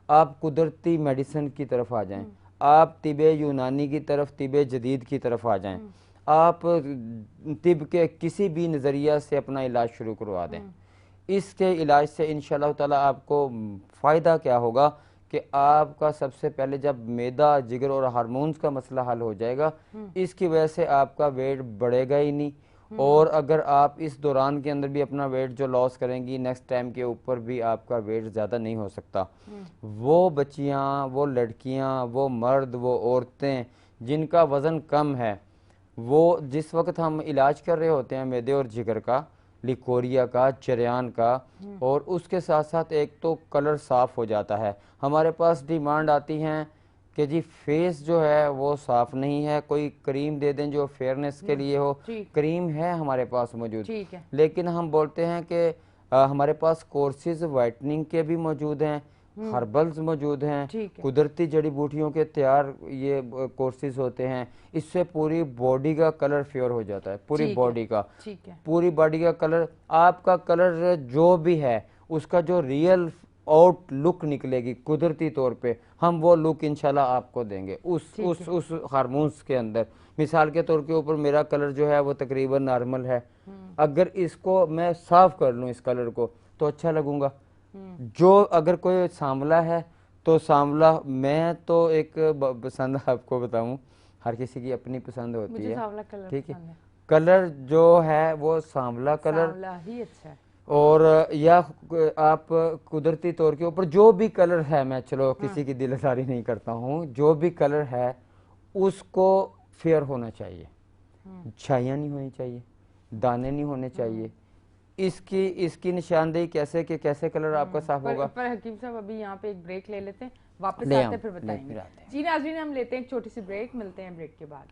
आप कुदरती मेडिसिन की तरफ आ जाएं, आप तिबे यूनानी की तरफ, तिबे जदीद की तरफ आ जाएं। आप तिब के किसी भी नज़रिया से अपना इलाज शुरू करवा दें। इसके इलाज से इंशाल्लाह ताला आपको फ़ायदा क्या होगा कि आपका सबसे पहले जब मैदा, जिगर और हार्मोन्स का मसला हल हो जाएगा, इसकी वजह से आपका वेट बढ़ेगा ही नहीं। और अगर आप इस दौरान के अंदर भी अपना वेट जो लॉस करेंगी, नेक्स्ट टाइम के ऊपर भी आपका वेट ज़्यादा नहीं हो सकता। वो बच्चियाँ, वो लड़कियाँ, वो मर्द, वो औरतें जिनका वज़न कम है, वो जिस वक्त हम इलाज कर रहे होते हैं मैदे और जिगर का, लिकोरिया का, चरियान का, और उसके साथ साथ एक तो कलर साफ़ हो जाता है। हमारे पास डिमांड आती हैं कि जी फेस जो है वो साफ़ नहीं है, कोई क्रीम दे दें जो फेयरनेस के लिए हो। क्रीम है हमारे पास मौजूद, लेकिन हम बोलते हैं कि हमारे पास कोर्सेज वाइटनिंग के भी मौजूद हैं, हर्बल्स मौजूद हैं, कुदरती जड़ी बूटियों के तैयार ये कोर्सेज होते हैं। इससे पूरी बॉडी का कलर फेयर हो जाता है, पूरी बॉडी का, पूरी बॉडी का कलर, आपका कलर जो भी है उसका जो रियल आउट लुक निकलेगी कुदरती तौर पे, हम वो लुक इंशाल्लाह आपको देंगे उस हार्मोन्स के अंदर। मिसाल के तौर के ऊपर मेरा कलर जो है वो तकरीबन नॉर्मल है, अगर इसको मैं साफ कर लूँ इस कलर को तो अच्छा लगूंगा। जो अगर कोई सांवला है तो सांवला, मैं तो एक पसंद आपको बताऊं, हर किसी की अपनी पसंद होती है, ठीक है। कलर जो है वो सांवला कलर ही अच्छा है। और या आप कुदरती तौर के ऊपर जो भी कलर है, मैं चलो किसी की दिलदारी नहीं करता हूँ, जो भी कलर है उसको फेयर होना चाहिए, छाइयाँ नहीं होनी चाहिए, दाने नहीं होने चाहिए। इसकी निशानदेही कैसे कि कैसे कलर आपका साफ होगा। पर हकीम साहब अभी यहाँ पे एक ब्रेक ले लेते हैं, वापस आते हैं फिर बताएंगे। जी नाज़रीन, हम लेते हैं एक छोटी सी ब्रेक, मिलते हैं ब्रेक के बाद।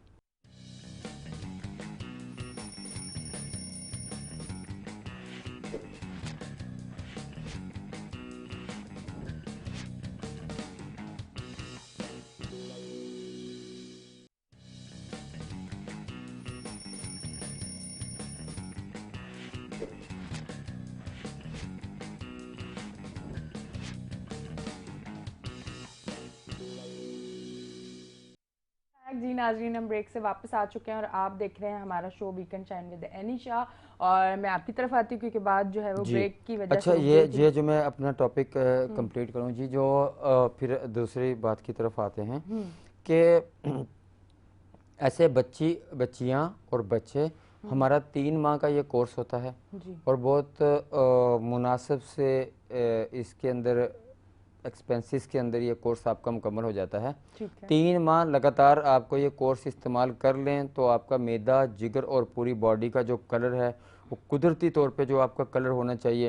जी नाज़रीन, हम ब्रेक से वापस आ चुके हैं और आप देख रहे हैं हमारा show weekend shine with Anisha, और मैं आपकी तरफ आती हूँ क्योंकि बात जो है वो ब्रेक की वजह से। अच्छा, ये जो मैं अपना टॉपिक कंप्लीट करूँ जी, जो फिर दूसरी बात की तरफ आते हैं कि ऐसे बच्चियाँ और बच्चे, हमारा 3 माह का ये कोर्स होता है और बहुत मुनासिब से इसके अंदर एक्सपेंसेस के अंदर ये कोर्स आपका मुकम्मल हो जाता है। 3 माह लगातार आपको ये कोर्स इस्तेमाल कर लें तो आपका मैदा, जिगर और पूरी बॉडी का जो कलर है वो कुदरती तौर पे जो आपका कलर होना चाहिए,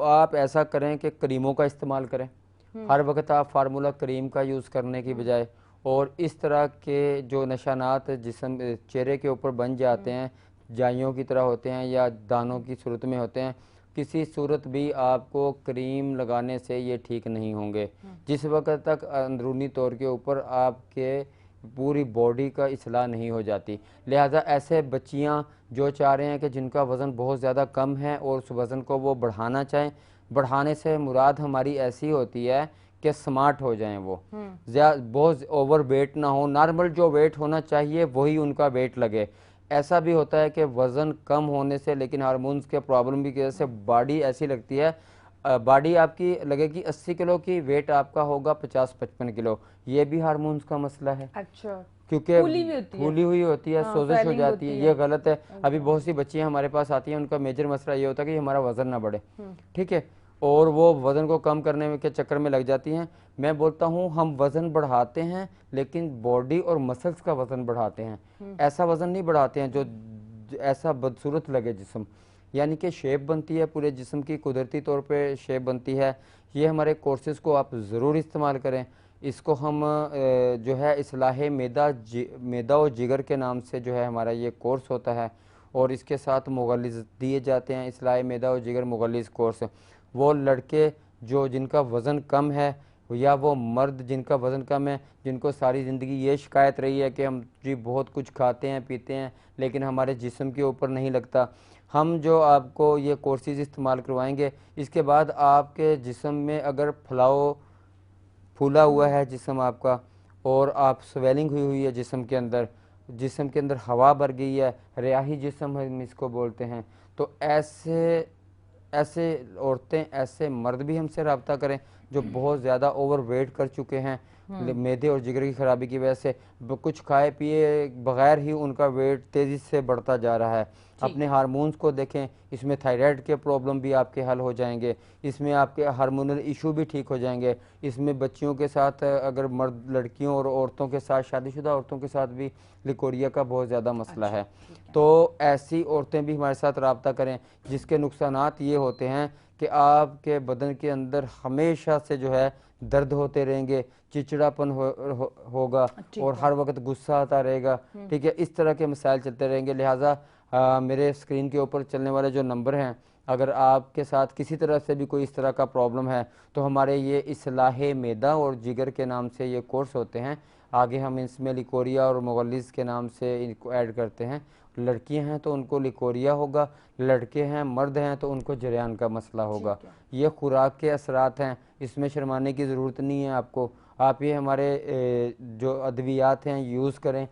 आप ऐसा करें कि क्रीमों का इस्तेमाल करें। हर वक्त आप फार्मूला क्रीम का यूज़ करने की बजाय, और इस तरह के जो निशानात जिस्म चेहरे के ऊपर बन जाते हैं, जाइयों की तरह होते हैं या दानों की सूरत में होते हैं, किसी सूरत भी आपको क्रीम लगाने से ये ठीक नहीं होंगे जिस वक्त तक अंदरूनी तौर के ऊपर आपके पूरी बॉडी का इस्लाह नहीं हो जाती। लिहाजा ऐसे बच्चियां जो चाह रहे हैं कि जिनका वज़न बहुत ज़्यादा कम है और उस वज़न को वो बढ़ाना चाहें, बढ़ाने से मुराद हमारी ऐसी होती है कि स्मार्ट हो जाएं, वो बहुत ओवर वेट ना हो, नॉर्मल जो वेट होना चाहिए वही उनका वेट लगे। ऐसा भी होता है कि वज़न कम होने से लेकिन हार्मोन्स के प्रॉब्लम की वजह से बॉडी ऐसी लगती है, बॉडी आपकी लगेगी 80 किलो की, वेट आपका होगा 50-55 किलो, ये भी हार्मोन्स का मसला है। अच्छा, क्योंकि फूली हुई होती है, सोजिश हो जाती है, ये गलत है। अभी बहुत सी बच्चियां हमारे पास आती हैं, उनका मेजर मसला ये होता है कि हमारा वज़न ना बढ़े, ठीक है, और वो वज़न को कम करने के चक्कर में लग जाती हैं। मैं बोलता हूँ हम वज़न बढ़ाते हैं लेकिन बॉडी और मसल्स का वज़न बढ़ाते हैं, ऐसा वज़न नहीं बढ़ाते हैं जो ऐसा बदसूरत लगे जिस्म, यानी कि शेप बनती है पूरे जिस्म की, कुदरती तौर पे शेप बनती है। ये हमारे कोर्सेज़ को आप ज़रूर इस्तेमाल करें। इसको हम जो है इस्लाह मैदा और जिगर के नाम से जो है हमारा ये कोर्स होता है, और इसके साथ मुगल्लिज़ दिए जाते हैं। इस्लाह मैदा और जिगर मुगल्लिज़ कोर्स, वो लड़के जो जिनका वज़न कम है या वो मर्द जिनका वज़न कम है, जिनको सारी ज़िंदगी ये शिकायत रही है कि हम जी बहुत कुछ खाते हैं पीते हैं लेकिन हमारे जिस्म के ऊपर नहीं लगता, हम जो आपको ये कोर्सेज़ इस्तेमाल करवाएंगे, इसके बाद आपके जिस्म में अगर फूला हुआ है जिस्म आपका, और आप स्वेलिंग हुई हुई है जिस्म के अंदर हवा भर गई है, रियाही जिस्म हम इसको बोलते हैं, तो ऐसे ऐसे औरतें, ऐसे मर्द भी हमसे रब्ता करें जो बहुत ज़्यादा ओवर वेट कर चुके हैं, मैदे और जिगर की खराबी की वजह से कुछ खाए पिए बगैर ही उनका वेट तेज़ी से बढ़ता जा रहा है। अपने हार्मोन्स को देखें, इसमें थायराइड के प्रॉब्लम भी आपके हल हो जाएंगे, इसमें आपके हार्मोनल इशू भी ठीक हो जाएंगे, इसमें बच्चियों के साथ, अगर मर्द लड़कियों और औरतों के साथ, शादीशुदा औरतों के साथ भी लिकोरिया का बहुत ज़्यादा मसला है। तो ऐसी औरतें भी हमारे साथ रब्ता करें जिसके नुकसानात ये होते हैं कि आपके बदन के अंदर हमेशा से जो है दर्द होते रहेंगे, चिड़चिड़ापन होगा और हर वक्त गुस्सा आता रहेगा, ठीक है, इस तरह के मसाइल चलते रहेंगे। लिहाजा मेरे स्क्रीन के ऊपर चलने वाले जो नंबर हैं, अगर आपके साथ किसी तरह से भी कोई इस तरह का प्रॉब्लम है तो हमारे ये इस्लाहे मैदा और जिगर के नाम से ये कोर्स होते हैं। आगे हम इसमें लिकोरिया और मुगलिज़ के नाम से इनको ऐड करते हैं। लड़कियां हैं तो उनको लिकोरिया होगा, लड़के हैं मर्द हैं तो उनको जरियान का मसला होगा। ये खुराक के असरात हैं, इसमें शर्माने की ज़रूरत नहीं है आपको। आप ये हमारे जो अद्वियात हैं यूज़ करें,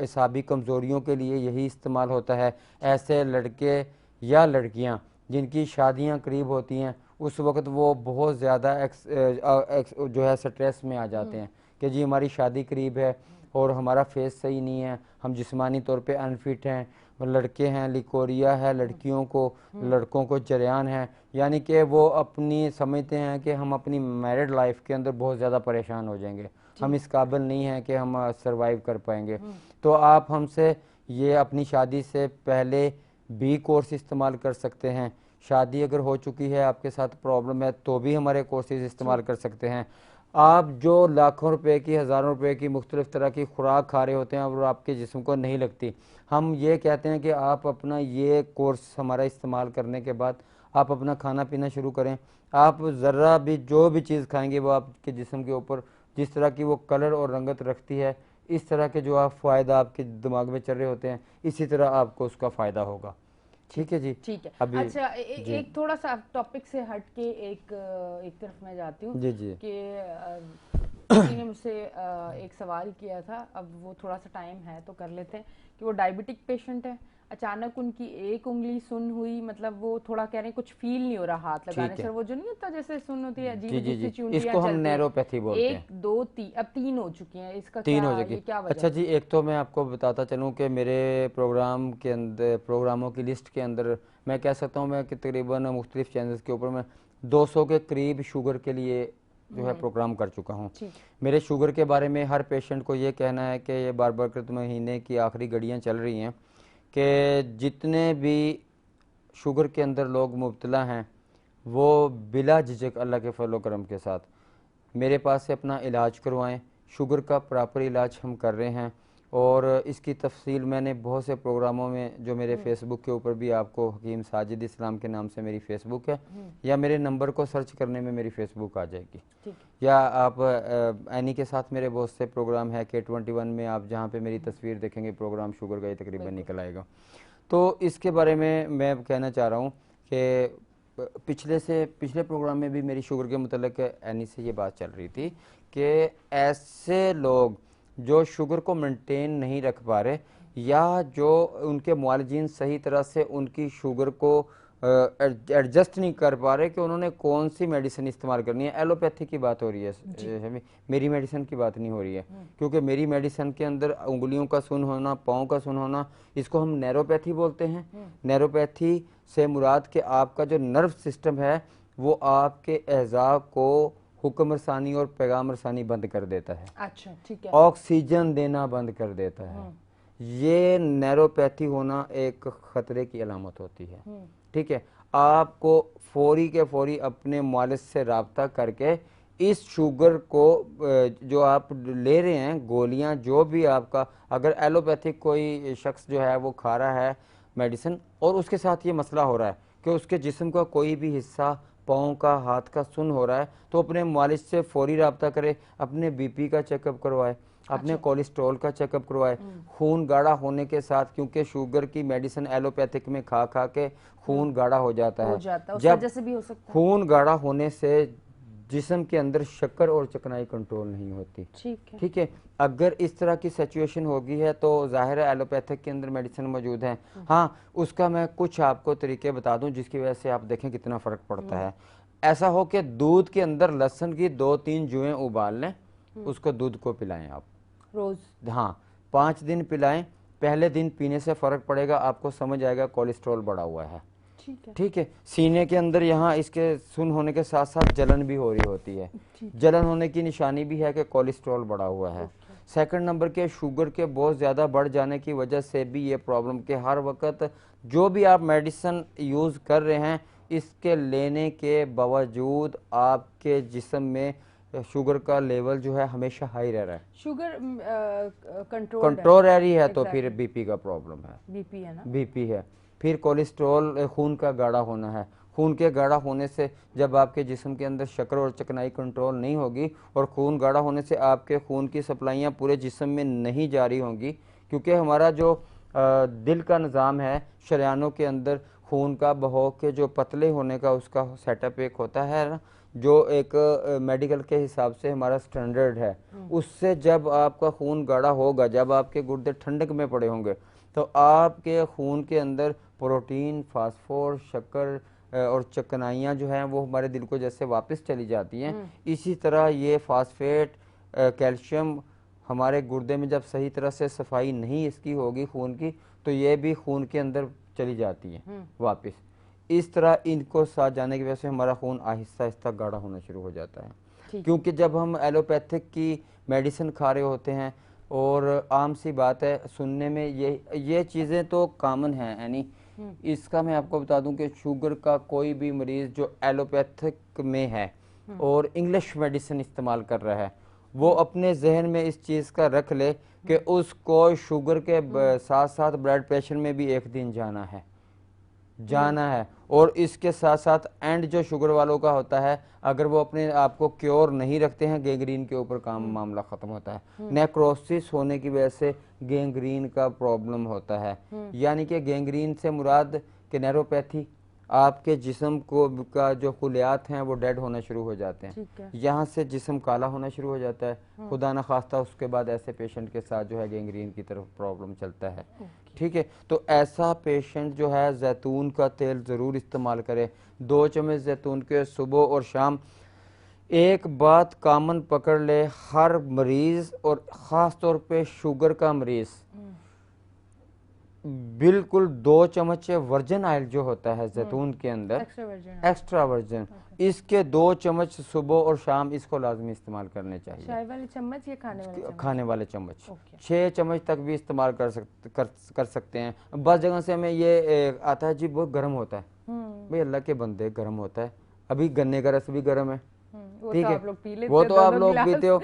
एसाबी कमज़ोरियों के लिए यही इस्तेमाल होता है। ऐसे लड़के या लड़कियां जिनकी शादियां करीब होती हैं उस वक्त वो बहुत ज़्यादा जो है स्ट्रेस में आ जाते हैं कि जी हमारी शादी करीब है और हमारा फेस सही नहीं है, हम जिस्मानी तौर पे अनफिट हैं, लड़के हैं लिकोरिया है लड़कियों को, लड़कों को जरियान है, यानी कि वो अपनी समझते हैं कि हम अपनी मैरिड लाइफ के अंदर बहुत ज़्यादा परेशान हो जाएंगे, हम इस काबिल नहीं हैं कि हम सरवाइव कर पाएंगे। तो आप हमसे ये अपनी शादी से पहले बी कोर्स इस्तेमाल कर सकते हैं। शादी अगर हो चुकी है, आपके साथ प्रॉब्लम है, तो भी हमारे कोर्सेज इस्तेमाल कर सकते हैं। आप जो लाखों रुपए की, हज़ारों रुपए की मुख्तलिफ तरह की खुराक खा रहे होते हैं और आपके जिस्म को नहीं लगती, हम ये कहते हैं कि आप अपना ये कोर्स हमारा इस्तेमाल करने के बाद आप अपना खाना पीना शुरू करें। आप ज़रा भी जो भी चीज़ खाएंगे वो आपके जिस्म के ऊपर जिस तरह की वो कलर और रंगत रखती है, इस तरह के जो आप फ़ायदा आपके दिमाग में चल रहे होते हैं, इसी तरह आपको उसका फ़ायदा होगा। ठीक है जी, ठीक है। अभी अच्छा, एक थोड़ा सा टॉपिक से हट के एक तरफ मैं जाती हूँ जी जी कि किसी ने मुझसे एक सवाल किया था, अब वो थोड़ा सा टाइम है तो कर लेते हैं, कि वो डायबिटिक पेशेंट है, अचानक उनकी एक उंगली सुन हुई, मतलब वो थोड़ा कह रहे हैं कुछ फील नहीं हो रहा हाथ लगाने से, वो जो नहीं होता जैसे सुन होती है, अजीब अजीब सी चूंटियां इसको हम नैरोपैथी बोलते हैं। 1 2 3 अब 3 हो चुकी हैं, इसका तीन हो क्या, जाएगी। ये क्या वजह अच्छा जी, एक तो मैं आपको बताता चलूँ कि मेरे प्रोग्राम के अंदर, प्रोग्रामों की लिस्ट के अंदर मैं कह सकता हूँ मैं कि तकरीबन मुख्तलिफ चैनल्स के ऊपर मैं 200 के करीब शुगर के लिए जो है प्रोग्राम कर चुका हूँ। मेरे शुगर के बारे में हर पेशेंट को ये कहना है कि ये बारबरकत महीने की आखिरी घड़ियाँ चल रही हैं कि जितने भी शुगर के अंदर लोग मुब्तला हैं वो बिला झिझक अल्लाह के फजल करम के साथ मेरे पास से अपना इलाज करवाएं। शुगर का प्रॉपर इलाज हम कर रहे हैं और इसकी तफसील मैंने बहुत से प्रोग्रामों में, जो मेरे फेसबुक के ऊपर भी आपको हकीम साजिद इस्लाम के नाम से मेरी फेसबुक है, या मेरे नंबर को सर्च करने में मेरी फेसबुक आ जाएगी, या आप एनी के साथ मेरे बहुत से प्रोग्राम है K21 में, आप जहाँ पे मेरी तस्वीर देखेंगे प्रोग्राम शुगर का ये तकरीबन निकल आएगा। तो इसके बारे में मैं कहना चाह रहा हूँ कि पिछले प्रोग्राम में भी मेरी शुगर के मुतल्लिक एनी से ये बात चल रही थी कि ऐसे लोग जो शुगर को मेंटेन नहीं रख पा रहे, या जो उनके मुआलिजीन सही तरह से उनकी शुगर को एडजस्ट नहीं कर पा रहे कि उन्होंने कौन सी मेडिसिन इस्तेमाल करनी है। एलोपैथी की बात हो रही है, मेरी मेडिसिन की बात नहीं हो रही है, क्योंकि मेरी मेडिसिन के अंदर उंगलियों का सुन होना, पाँव का सुन होना, इसको हम नैरोपैथी बोलते हैं। नैरोपैथी से मुराद कि आपका जो नर्व सिस्टम है वो आपके एज़ा को हुक्म रसानी और पैगाम रसानी बंद कर देता है। अच्छा, ठीक है। ऑक्सीजन देना बंद कर देता है। ये नैरोपैथी होना एक खतरे की अलामत होती है। ठीक है, आपको फौरी के फौरी अपने मालिज से राब्ता करके इस शुगर को जो आप ले रहे हैं गोलियां, जो भी आपका, अगर एलोपैथिक कोई शख्स जो है वो खा रहा है मेडिसिन और उसके साथ ये मसला हो रहा है कि उसके जिस्म का कोई भी हिस्सा, पाँव का, हाथ का सुन हो रहा है, तो अपने मालिज से फौरी राब्ता करे, अपने बीपी का चेकअप करवाए, अपने कोलेस्ट्रॉल का चेकअप करवाए, खून गाढ़ा होने के साथ, क्योंकि शुगर की मेडिसिन एलोपैथिक में खा के खून गाढ़ा हो जाता है। उस जब वजह से भी हो सकता है। खून गाढ़ा होने से जिस्म के अंदर शक्कर और चिकनाई कंट्रोल नहीं होती। ठीक है, अगर इस तरह की सिचुएशन होगी है तो जाहिर है एलोपैथिक के अंदर मेडिसिन मौजूद है। हाँ, उसका मैं कुछ आपको तरीके बता दूं जिसकी वजह से आप देखें कितना फ़र्क पड़ता है। ऐसा हो कि दूध के अंदर लहसुन की 2-3 जुएं उबाल लें, उसको दूध को पिलाएं आप रोज़। हाँ, 5 दिन पिलाएं। पहले दिन पीने से फ़र्क पड़ेगा, आपको समझ आएगा कोलेस्ट्रॉल बढ़ा हुआ है। ठीक है, सीने के अंदर यहाँ इसके सुन होने के साथ साथ जलन भी हो रही होती है। जलन होने की निशानी भी है कि कोलेस्ट्रॉल बढ़ा हुआ है। सेकंड नंबर के शुगर के बहुत ज़्यादा बढ़ जाने की वजह से भी ये प्रॉब्लम के हर वक्त जो भी आप मेडिसिन यूज़ कर रहे हैं इसके लेने के बावजूद आपके जिस्म में शुगर का लेवल जो है हमेशा हाई रह रहा है। शुगर कंट्रोल रह रही है तो फिर बीपी का प्रॉब्लम है। बीपी है ना, बीपी है। फिर कोलेस्ट्रॉल, खून का गाढ़ा होना है। खून के गाढ़ा होने से जब आपके जिस्म के अंदर शक्कर और चिकनाई कंट्रोल नहीं होगी और खून गाढ़ा होने से आपके खून की सप्लाइयाँ पूरे जिस्म में नहीं जारी होंगी, क्योंकि हमारा जो दिल का निज़ाम है, शरियानों के अंदर खून का बहाव के जो पतले होने का उसका सेटअप एक होता है ना, जो एक मेडिकल के हिसाब से हमारा स्टैंडर्ड है, उससे जब आपका खून गाढ़ा होगा, जब आपके गुर्दे ठंडक में पड़े होंगे तो आपके खून के अंदर प्रोटीन, फास्फोर, शक्कर और चिकनाइयाँ जो हैं वो हमारे दिल को जैसे वापस चली जाती हैं, इसी तरह ये फास्फेट, कैल्शियम हमारे गुर्दे में जब सही तरह से सफाई नहीं इसकी होगी खून की तो ये भी खून के अंदर चली जाती है वापस। इस तरह इनको साथ जाने की वजह से हमारा खून आहिस्ता आहिस्ता गाढ़ा होना शुरू हो जाता है। क्योंकि जब हम एलोपैथिक की मेडिसिन खा रहे होते हैं, और आम सी बात है सुनने में ये चीज़ें तो कॉमन हैं यानी इसका मैं आपको बता दूं कि शुगर का कोई भी मरीज़ जो एलोपैथिक में है और इंग्लिश मेडिसिन इस्तेमाल कर रहा है वो अपने जहन में इस चीज़ का रख ले कि उसको शुगर के साथ साथ ब्लड प्रेशर में भी एक दिन जाना है। और इसके साथ साथ एंड जो शुगर वालों का होता है, अगर वो अपने आप को क्योर नहीं रखते हैं, गैंग्रीन के ऊपर काम मामला ख़त्म होता है। नेक्रोसिस होने की वजह से गैंग्रीन का प्रॉब्लम होता है। यानी कि गैंग्रीन से मुराद कि नैरोपैथी, आपके जिस्म को का जो खुलियात हैं वो डेड होना शुरू हो जाते हैं, यहाँ से जिस्म काला होना शुरू हो जाता है। खुदा न खास्ता उसके बाद ऐसे पेशेंट के साथ जो है गैंग्रीन की तरफ प्रॉब्लम चलता है। ठीक है, तो ऐसा पेशेंट जो है जैतून का तेल ज़रूर इस्तेमाल करे। 2 चम्मच जैतून के सुबह और शाम। एक बात कामन पकड़ ले, हर मरीज़ और ख़ास तौर पे शुगर का मरीज़ बिल्कुल 2 चम्मच वर्जिन ऑयल जो होता है जैतून के अंदर, एक्स्ट्रा वर्जिन, इसके 2 चम्मच सुबह और शाम इसको लाजमी इस्तेमाल करने चाहिए। चाय वाले चम्मच या खाने वाले चम्मच 6 चम्मच तक भी इस्तेमाल कर सकते हैं। बस जगह से हमें ये आता है जी बहुत गर्म होता है, भाई अल्लाह के बंदे गर्म होता है, अभी गन्ने का रस भी गर्म है, ठीक है, वो तो आप लोग पीते हो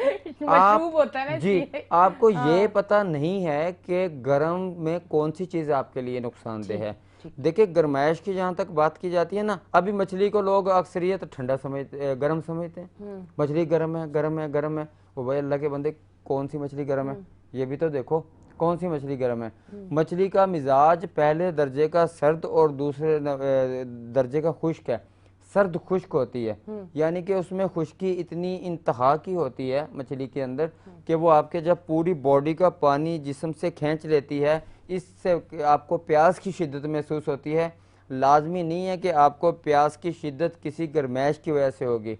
आप होता है जी, आपको ये पता नहीं है कि गर्म में कौन सी चीज आपके लिए नुकसानदेह है। देखिए गर्माइश की जहाँ तक बात की जाती है ना, अभी मछली को लोग अक्सरियत ठंडा समझते, गर्म समझते हैं। मछली गर्म है, गर्म है, गर्म है, वो भाई अल्लाह के बंदे कौन सी मछली गर्म है ये भी तो देखो, कौन सी मछली गर्म है। मछली का मिजाज पहले दर्जे का सर्द और दूसरे दर्जे का खुश्क है। सर्द खुश्क होती है, यानी कि उसमें खुश्की इतनी इंतहा की होती है मछली के अंदर कि वो आपके जब पूरी बॉडी का पानी जिस्म से खींच लेती है, इससे आपको प्यास की शिद्दत महसूस होती है। लाजमी नहीं है कि आपको प्यास की शिद्दत किसी गर्माइश की वजह से होगी,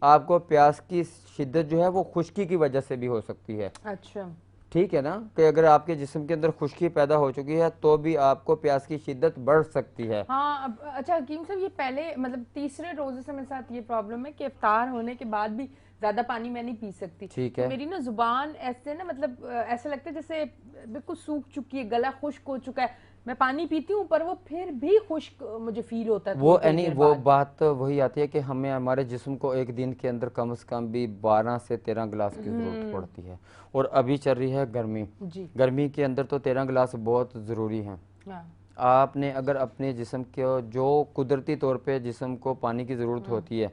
आपको प्यास की शिद्दत जो है वो खुश्की की वजह से भी हो सकती है। अच्छा, ठीक है ना, कि अगर आपके जिस्म के अंदर खुश्की पैदा हो चुकी है तो भी आपको प्यास की शिद्दत बढ़ सकती है। हाँ, अच्छा हकीम साहब, ये पहले मतलब तीसरे रोजे से मेरे साथ ये प्रॉब्लम है कि इफ्तार होने के बाद भी ज्यादा पानी मैं नहीं पी सकती। ठीक है, तो मेरी ना जुबान ऐसे ना मतलब ऐसा लगता है जैसे बिल्कुल सूख चुकी है, गला खुश्क हो चुका है। मैं पानी पीती हूँ पर वो फिर भी खुश्क मुझे फील होता है। वो बात वही आती है कि हमें हमारे जिस्म को एक दिन के अंदर कम से कम भी 12 से 13 गिलास की जरूरत पड़ती है। और अभी चल रही है गर्मी, गर्मी के अंदर तो 13 गिलास बहुत ज़रूरी हैं। आपने अगर अपने जिस्म को जो कुदरती तौर पे जिस्म को पानी की ज़रूरत होती है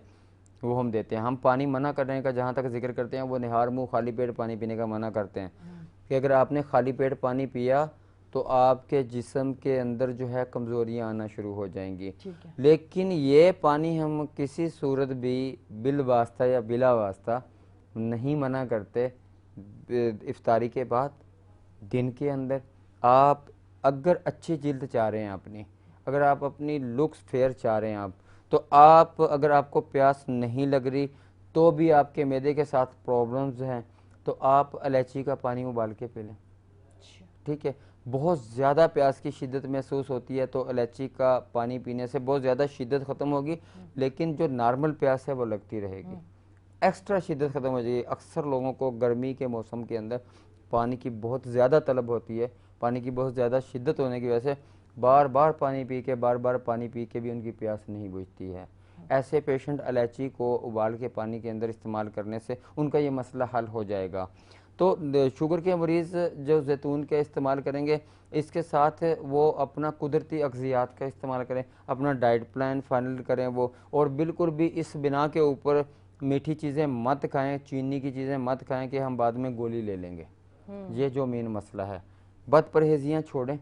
वो हम देते हैं। हम पानी मना करने का जहाँ तक जिक्र करते हैं वो निहार मुँह खाली पेट पानी पीने का मना करते हैं कि अगर आपने खाली पेट पानी पिया तो आपके जिस्म के अंदर जो है कमज़ोरियाँ आना शुरू हो जाएंगी। ठीक है। लेकिन ये पानी हम किसी सूरत भी बिल वास्ता या बिला वास्ता नहीं मना करते। इफ्तारी के बाद दिन के अंदर आप अगर अच्छी जिल्द चाह रहे हैं अपनी, अगर आप अपनी लुक्स फेयर चाह रहे हैं आप, तो आप अगर आपको प्यास नहीं लग रही तो भी आपके मैदे के साथ प्रॉब्लम्स हैं तो आप इलायची का पानी उबाल के पी लें। ठीक है। बहुत ज़्यादा प्यास की शिद्दत महसूस होती है तो इलायची का पानी पीने से बहुत ज़्यादा शिद्दत ख़त्म होगी, लेकिन जो नॉर्मल प्यास है वो लगती रहेगी। एक्स्ट्रा शिद्दत ख़त्म हो जाएगी। अक्सर लोगों को गर्मी के मौसम के अंदर पानी की बहुत ज़्यादा तलब होती है। पानी की बहुत ज़्यादा शिद्दत होने की वजह से बार बार पानी पी के भी उनकी प्यास नहीं बुझती है। ऐसे पेशेंट इलायची को उबाल के पानी के अंदर इस्तेमाल करने से उनका ये मसला हल हो जाएगा। तो शुगर के मरीज़ जो जैतून का इस्तेमाल करेंगे, इसके साथ वो अपना कुदरती अग़ज़ियात का इस्तेमाल करें, अपना डाइट प्लान फाइनल करें वो, और बिल्कुल भी इस बिना के ऊपर मीठी चीज़ें मत खाएं, चीनी की चीज़ें मत खाएं कि हम बाद में गोली ले लेंगे। ये जो मेन मसला है, बद परहेजियाँ छोड़ें,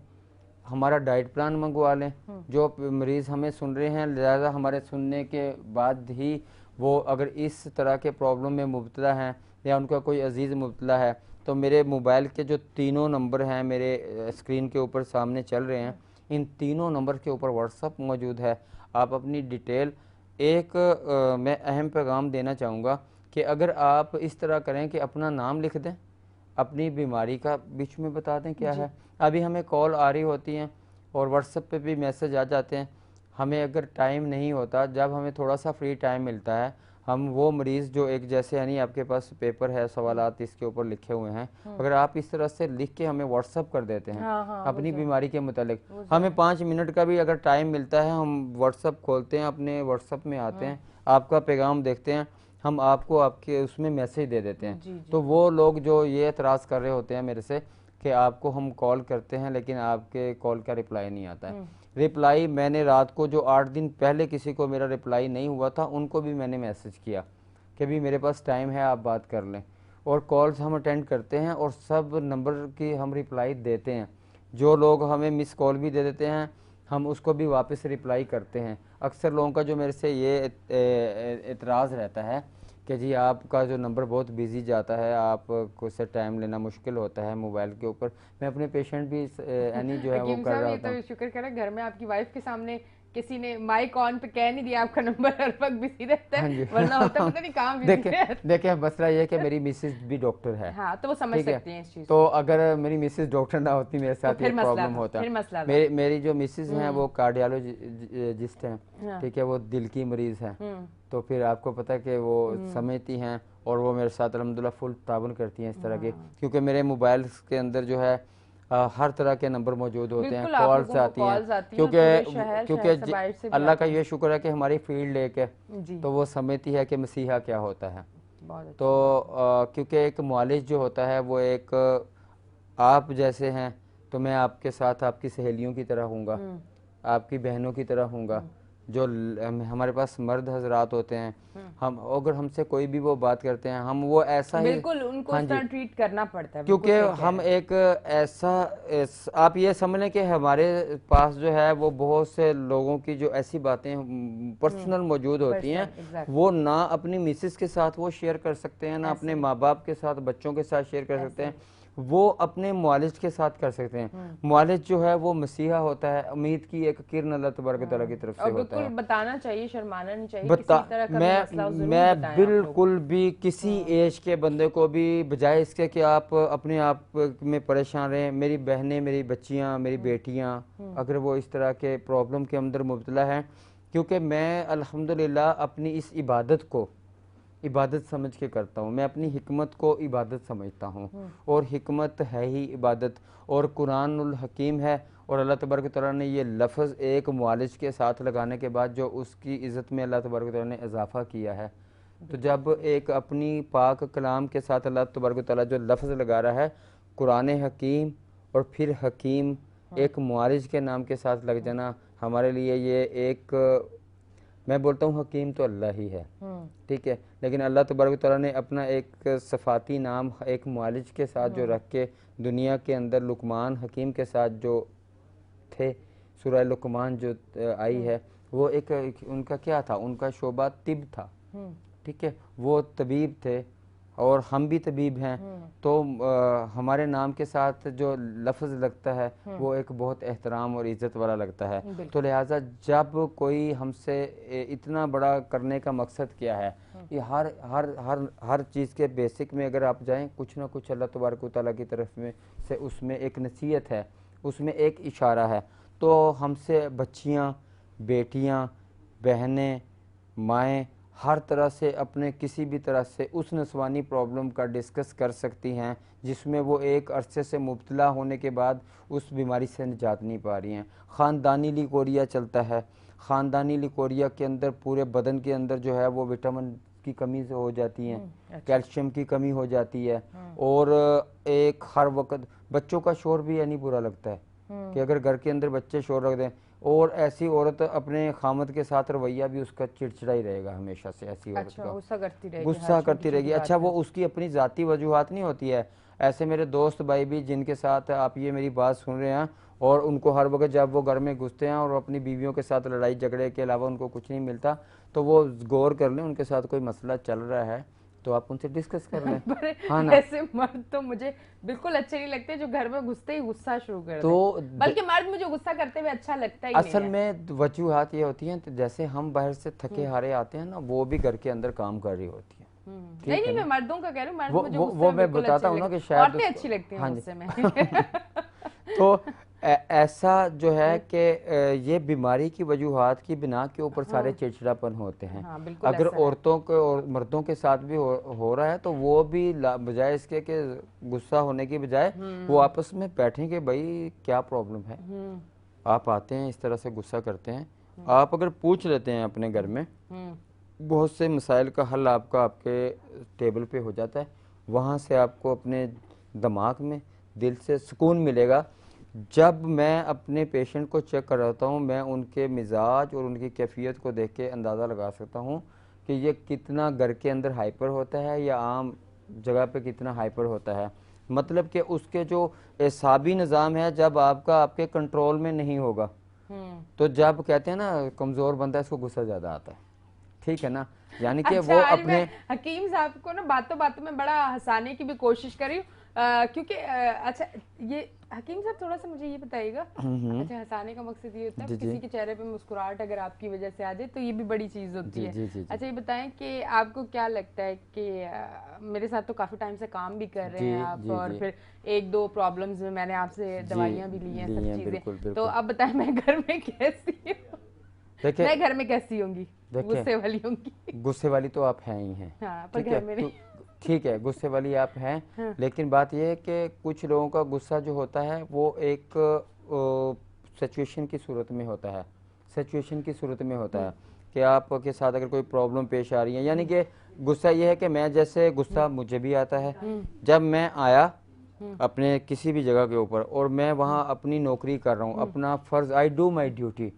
हमारा डाइट प्लान मंगवा लें। जो मरीज़ हमें सुन रहे हैं, लिहाजा हमारे सुनने के बाद ही वो अगर इस तरह के प्रॉब्लम में मुब्तला हैं या उनका कोई अजीज़ मुब्तला है, तो मेरे मोबाइल के जो तीनों नंबर हैं मेरे स्क्रीन के ऊपर सामने चल रहे हैं, इन तीनों नंबर के ऊपर व्हाट्सअप मौजूद है। आप अपनी डिटेल मैं अहम पैगाम देना चाहूँगा कि अगर आप इस तरह करें कि अपना नाम लिख दें, अपनी बीमारी का बीच में बता दें क्या है। अभी हमें कॉल आ रही होती हैं और व्हाट्सएप पे भी मैसेज आ जाते हैं। हमें अगर टाइम नहीं होता, जब हमें थोड़ा सा फ्री टाइम मिलता है, हम वो मरीज़ जो एक जैसे यानी आपके पास पेपर है, सवालात इसके ऊपर लिखे हुए हैं, अगर आप इस तरह से लिख के हमें व्हाट्सअप कर देते हैं अपनी बीमारी के मुतालिक, हमें 5 मिनट का भी अगर टाइम मिलता है, हम व्हाट्सअप खोलते हैं, अपने व्हाट्सअप में आते हैं, आपका पैगाम देखते हैं, हम आपको आपके उसमें मैसेज दे देते हैं। तो वो लोग जो ये एतराज़ कर रहे होते हैं मेरे से कि आपको हम कॉल करते हैं लेकिन आपके कॉल का रिप्लाई नहीं आता है, रिप्लाई मैंने रात को जो 8 दिन पहले किसी को मेरा रिप्लाई नहीं हुआ था उनको भी मैंने मैसेज किया कि भी मेरे पास टाइम है, आप बात कर लें। और कॉल्स हम अटेंड करते हैं और सब नंबर की हम रिप्लाई देते हैं। जो लोग हमें मिस कॉल भी दे देते हैं, हम उसको भी वापस रिप्लाई करते हैं। अक्सर लोगों का जो मेरे से ये एतराज़ रहता है कि जी आपका जो नंबर बहुत बिजी जाता है, आपको से टाइम लेना मुश्किल होता है मोबाइल के ऊपर। मैं अपने पेशेंट भी यानी जो है वो कर रहा होता हूँ। तो शुक्र करें घर में आपकी वाइफ के सामने किसी ने माइक ऑन पे कह नहीं दिया आपका नंबर हर वक्त बिजी रहता है, वरना होता पता नहीं काम बिजी रहता है। देखिए मसला ये है कि मेरी मिसेज भी डॉक्टर है। हाँ, तो वो समझ सकती हैं इस चीज़ तो अगर मेरी मिसेज डॉक्टर ना होती मेरे साथ ये प्रॉब्लम होता। मेरी जो मिसेज हैं वो कार्डियोलॉजिस्ट हैं, ठीक है, वो दिल की मरीज हैं। तो फिर आपको पता है कि वो समझती हैं और वो मेरे साथ अल्हम्दुलिल्लाह फुल ताबन करती हैं इस तरह की, क्योंकि मेरे मोबाइल के अंदर जो है हर तरह के नंबर मौजूद होते हैं, कॉल्स आती हैं, क्योंकि अल्लाह का ये शुक्र है कि हमारी फील्ड एक है, तो वो समझती है कि मसीहा क्या होता है। तो क्योंकि एक मुआलिज जो होता है वो एक आप जैसे हैं, तो मैं आपके साथ आपकी सहेलियों की तरह हूँगा, आपकी बहनों की तरह हूँगा। जो हमारे पास मर्द हजरात होते हैं, हम अगर हमसे कोई भी वो बात करते हैं, हम वो ऐसा ही बिल्कुल उनको इस तरह ट्रीट करना पड़ता है, क्योंकि हम एक ऐसा आप ये समझ लें कि हमारे पास जो है वो बहुत से लोगों की जो ऐसी बातें पर्सनल मौजूद होती हैं, वो ना अपनी मिसेस के साथ वो शेयर कर सकते हैं, ना अपने माँ बाप के साथ, बच्चों के साथ शेयर कर सकते हैं, वो अपने मुआलिज के साथ कर सकते हैं। मुआलिज जो है वो मसीहा होता है, उम्मीद की एक किरण अल्लाह तबारक व तआला की तरफ से होता है। बताना चाहिए, शर्माना नहीं चाहिए, किसी तरह का मसला ज़रूर बताएं। मैं बिल्कुल भी किसी एज के बंदे को भी, बजाय इसके कि आप अपने आप में परेशान रहें, मेरी बहनें, मेरी बच्चियाँ, मेरी बेटियाँ अगर वो इस तरह के प्रॉब्लम के अंदर मुब्तला हैं, क्योंकि मैं अल्हम्दुलिल्लाह अपनी इस इबादत को इबादत समझ के करता हूँ, मैं अपनी हिकमत को इबादत समझता हूँ, और हिकमत है ही इबादत, और कुरानुल हकीम है, और अल्लाह तबारक व तआला ने ये लफ्ज़ एक मुआलिज के साथ लगाने के बाद जो उसकी इज़्ज़त में अल्लाह तबारक व तआला ने इजाफ़ा किया है। तो जब एक अपनी पाक कलाम के साथ अल्लाह तबारक व तआला जो लफ्ज़ लगा रहा है कुरान हकीम और फिर हकीम एक मुआलिज के नाम के साथ लग जाना, हमारे लिए ये एक, मैं बोलता हूँ हकीम तो अल्लाह ही है, ठीक है। लेकिन अल्लाह तबारक तआला ने अपना एक सफ़ाती नाम एक मुआलिज के साथ जो रख के दुनिया के अंदर लुकमान हकीम के साथ जो थे, सूरह लुकमान जो आई है वो एक उनका क्या था, उनका शोबा तिब था, ठीक है। वो तबीब थे और हम भी तबीब हैं, तो हमारे नाम के साथ जो लफ्ज़ लगता है वो एक बहुत एहतराम और इज़्ज़त वाला लगता है। तो लिहाजा जब कोई हमसे इतना बड़ा करने का मकसद क्या है, ये हर हर हर हर चीज़ के बेसिक में अगर आप जाएं, कुछ ना कुछ अल्लाह तबारक व तआला की तरफ में से उसमें एक नसीहत है, उसमें एक इशारा है। तो हमसे बच्चियाँ, बेटियाँ, बहनें, माएँ हर तरह से अपने किसी भी तरह से उस नस्वानी प्रॉब्लम का डिस्कस कर सकती हैं जिसमें वो एक अरसे से मुब्तला होने के बाद उस बीमारी से निजात नहीं पा रही हैं। ख़ानदानी लिकोरिया चलता है, ख़ानदानी लिकोरिया के अंदर पूरे बदन के अंदर जो है वो विटामिन की कमी से हो जाती है, कैल्शियम की कमी हो जाती है, और एक हर वक्त बच्चों का शोर भी यानी बुरा लगता है कि अगर घर के अंदर बच्चे शोर रख दें, और ऐसी औरत अपने खामद के साथ रवैया भी उसका चिड़चिड़ा ही रहेगा हमेशा से, ऐसी औरत का गुस्सा करती रहेगी। अच्छा, वो उसकी अपनी ज़ाती वजूहात नहीं होती है। ऐसे मेरे दोस्त भाई भी जिनके साथ आप ये मेरी बात सुन रहे हैं और उनको हर वक्त जब वो घर में घुसते हैं और अपनी बीवियों के साथ लड़ाई झगड़े के अलावा उनको कुछ नहीं मिलता, तो वो गौर कर लें उनके साथ कोई मसला चल रहा है तो आप उनसे डिस्कस कर लें। हाँ ना, ऐसे मर्द तो मुझे बिल्कुल अच्छे नहीं लगते जो घर में घुसते ही गुस्सा शुरू कर तो बल्कि मर्द मुझे गुस्सा करते हुए अच्छा लगता ही असल नहीं है। में वजूहात ये होती हैं, तो जैसे हम बाहर से थके हारे आते हैं ना, वो भी घर के अंदर काम कर रही होती है। नहीं नहीं, मैं मर्दों का कह रही हूँ, मर्द मुझे वो मैं बताता हूँ ना कि शायद औरतें अच्छी लगती हैं गुस्से में। तो ऐसा जो है कि ये बीमारी की वजूहात की बिना के ऊपर सारे चिड़चिड़ापन होते हैं। अगर औरतों को और मर्दों के साथ भी हो रहा है तो वो भी बजाय इसके कि गुस्सा होने की बजाय वो आपस में बैठें कि भाई क्या प्रॉब्लम है। आप आते हैं इस तरह से गुस्सा करते हैं, आप अगर पूछ लेते हैं अपने घर में, बहुत से मसाइल का हल आपके टेबल पे हो जाता है। वहाँ से आपको अपने दिमाग में दिल से सुकून मिलेगा। जब मैं अपने पेशेंट को चेक कराता हूँ, मैं उनके मिजाज और उनकी कैफियत को देख के अंदाज़ा लगा सकता हूँ कि ये कितना घर के अंदर हाइपर होता है या आम जगह पे कितना हाइपर होता है। मतलब कि उसके जो एसाबी निज़ाम है जब आपके कंट्रोल में नहीं होगा, तो जब कहते हैं ना कमज़ोर बंदा है इसको गुस्सा ज़्यादा आता है, ठीक है ना। यानी कि अच्छा, वो आज अपने हकीम साहब को ना बातों बातों में बड़ा हंसाने की भी कोशिश करी, क्योंकि अच्छा ये हकीम साहब थोड़ा सा मुझे ये बताइएगा, अच्छा हंसाने का मकसद ये होता है किसी के चेहरे पे मुस्कुराहट अगर आपकी वजह से आ जाए तो ये भी बड़ी चीज होती है। अच्छा ये बताएं कि आपको क्या लगता है कि मेरे साथ तो काफी टाइम से काम भी कर रहे हैं आप, और फिर एक दो प्रॉब्लम्स में मैंने आपसे दवाइयाँ भी ली हैं, सब चीजें, तो अब बताएं मैं घर में कैसी हूँ? मैं घर में कैसी होंगी? गुस्से वाली होंगी? गुस्से वाली तो आप हैं ही हैं, हाँ, पर घर में नहीं। ठीक है, गुस्से वाली आप हैं। हाँ। लेकिन बात यह है कि कुछ लोगों का गुस्सा जो होता है वो एक सिचुएशन की सूरत में होता है, सिचुएशन की सूरत में होता है कि आपके साथ अगर कोई प्रॉब्लम पेश आ रही है, यानी कि गुस्सा ये है कि मैं जैसे गुस्सा मुझे भी आता है, जब मैं आया अपने किसी भी जगह के ऊपर और मैं वहाँ अपनी नौकरी कर रहा हूँ, अपना फ़र्ज़, आई डू माई ड्यूटी,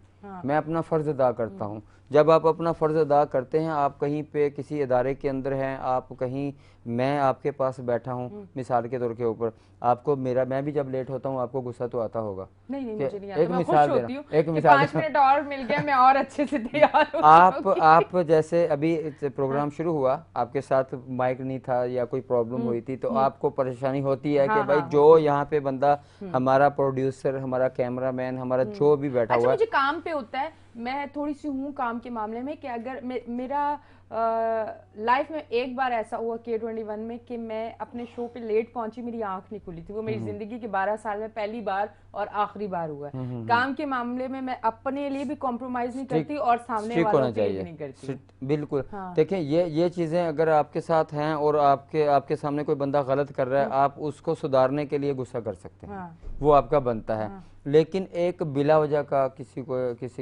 मैं अपना फ़र्ज़ अदा करता हूँ। जब आप अपना फ़र्ज़ अदा करते हैं, आप कहीं पे किसी इदारे के अंदर हैं, आप कहीं, मैं आपके पास बैठा हूँ मिसाल के तौर के ऊपर, आपको मैं भी जब लेट होता हूँ आपको गुस्सा तो आता होगा। नहीं मुझे नहीं आता, एक मिसाल दे रहा हूँ, एक मिसाल, 5 मिनट और मिल गया मैं और अच्छे से तैयार हो। आप जैसे अभी प्रोग्राम शुरू हुआ, आपके साथ माइक नहीं था या कोई प्रॉब्लम हुई थी, तो आपको परेशानी होती है कि भाई जो यहाँ पे बंदा हमारा प्रोड्यूसर, हमारा कैमरामैन, हमारा जो भी बैठा हुआ है, मुझे काम पे होता है, मैं थोड़ी सी हूँ काम के मामले में कि अगर मेरा लाइफ में एक बार ऐसा हुआ K21 में कि मैं अपने शो पे लेट पहुंची, मेरी आंख नहीं खुली थी, वो मेरी जिंदगी के 12 साल में पहली बार और आखिरी बार हुआ है। काम के मामले में मैं अपने लिए भी कॉम्प्रोमाइज नहीं करती और सामने वालों के लिए भी नहीं करती। बिल्कुल। देखें ये चीजें अगर आपके साथ हैं और आपके सामने कोई बंदा गलत कर रहा है, आप उसको सुधारने के लिए गुस्सा कर सकते हैं, वो आपका बनता है। लेकिन एक बिला वजह का किसी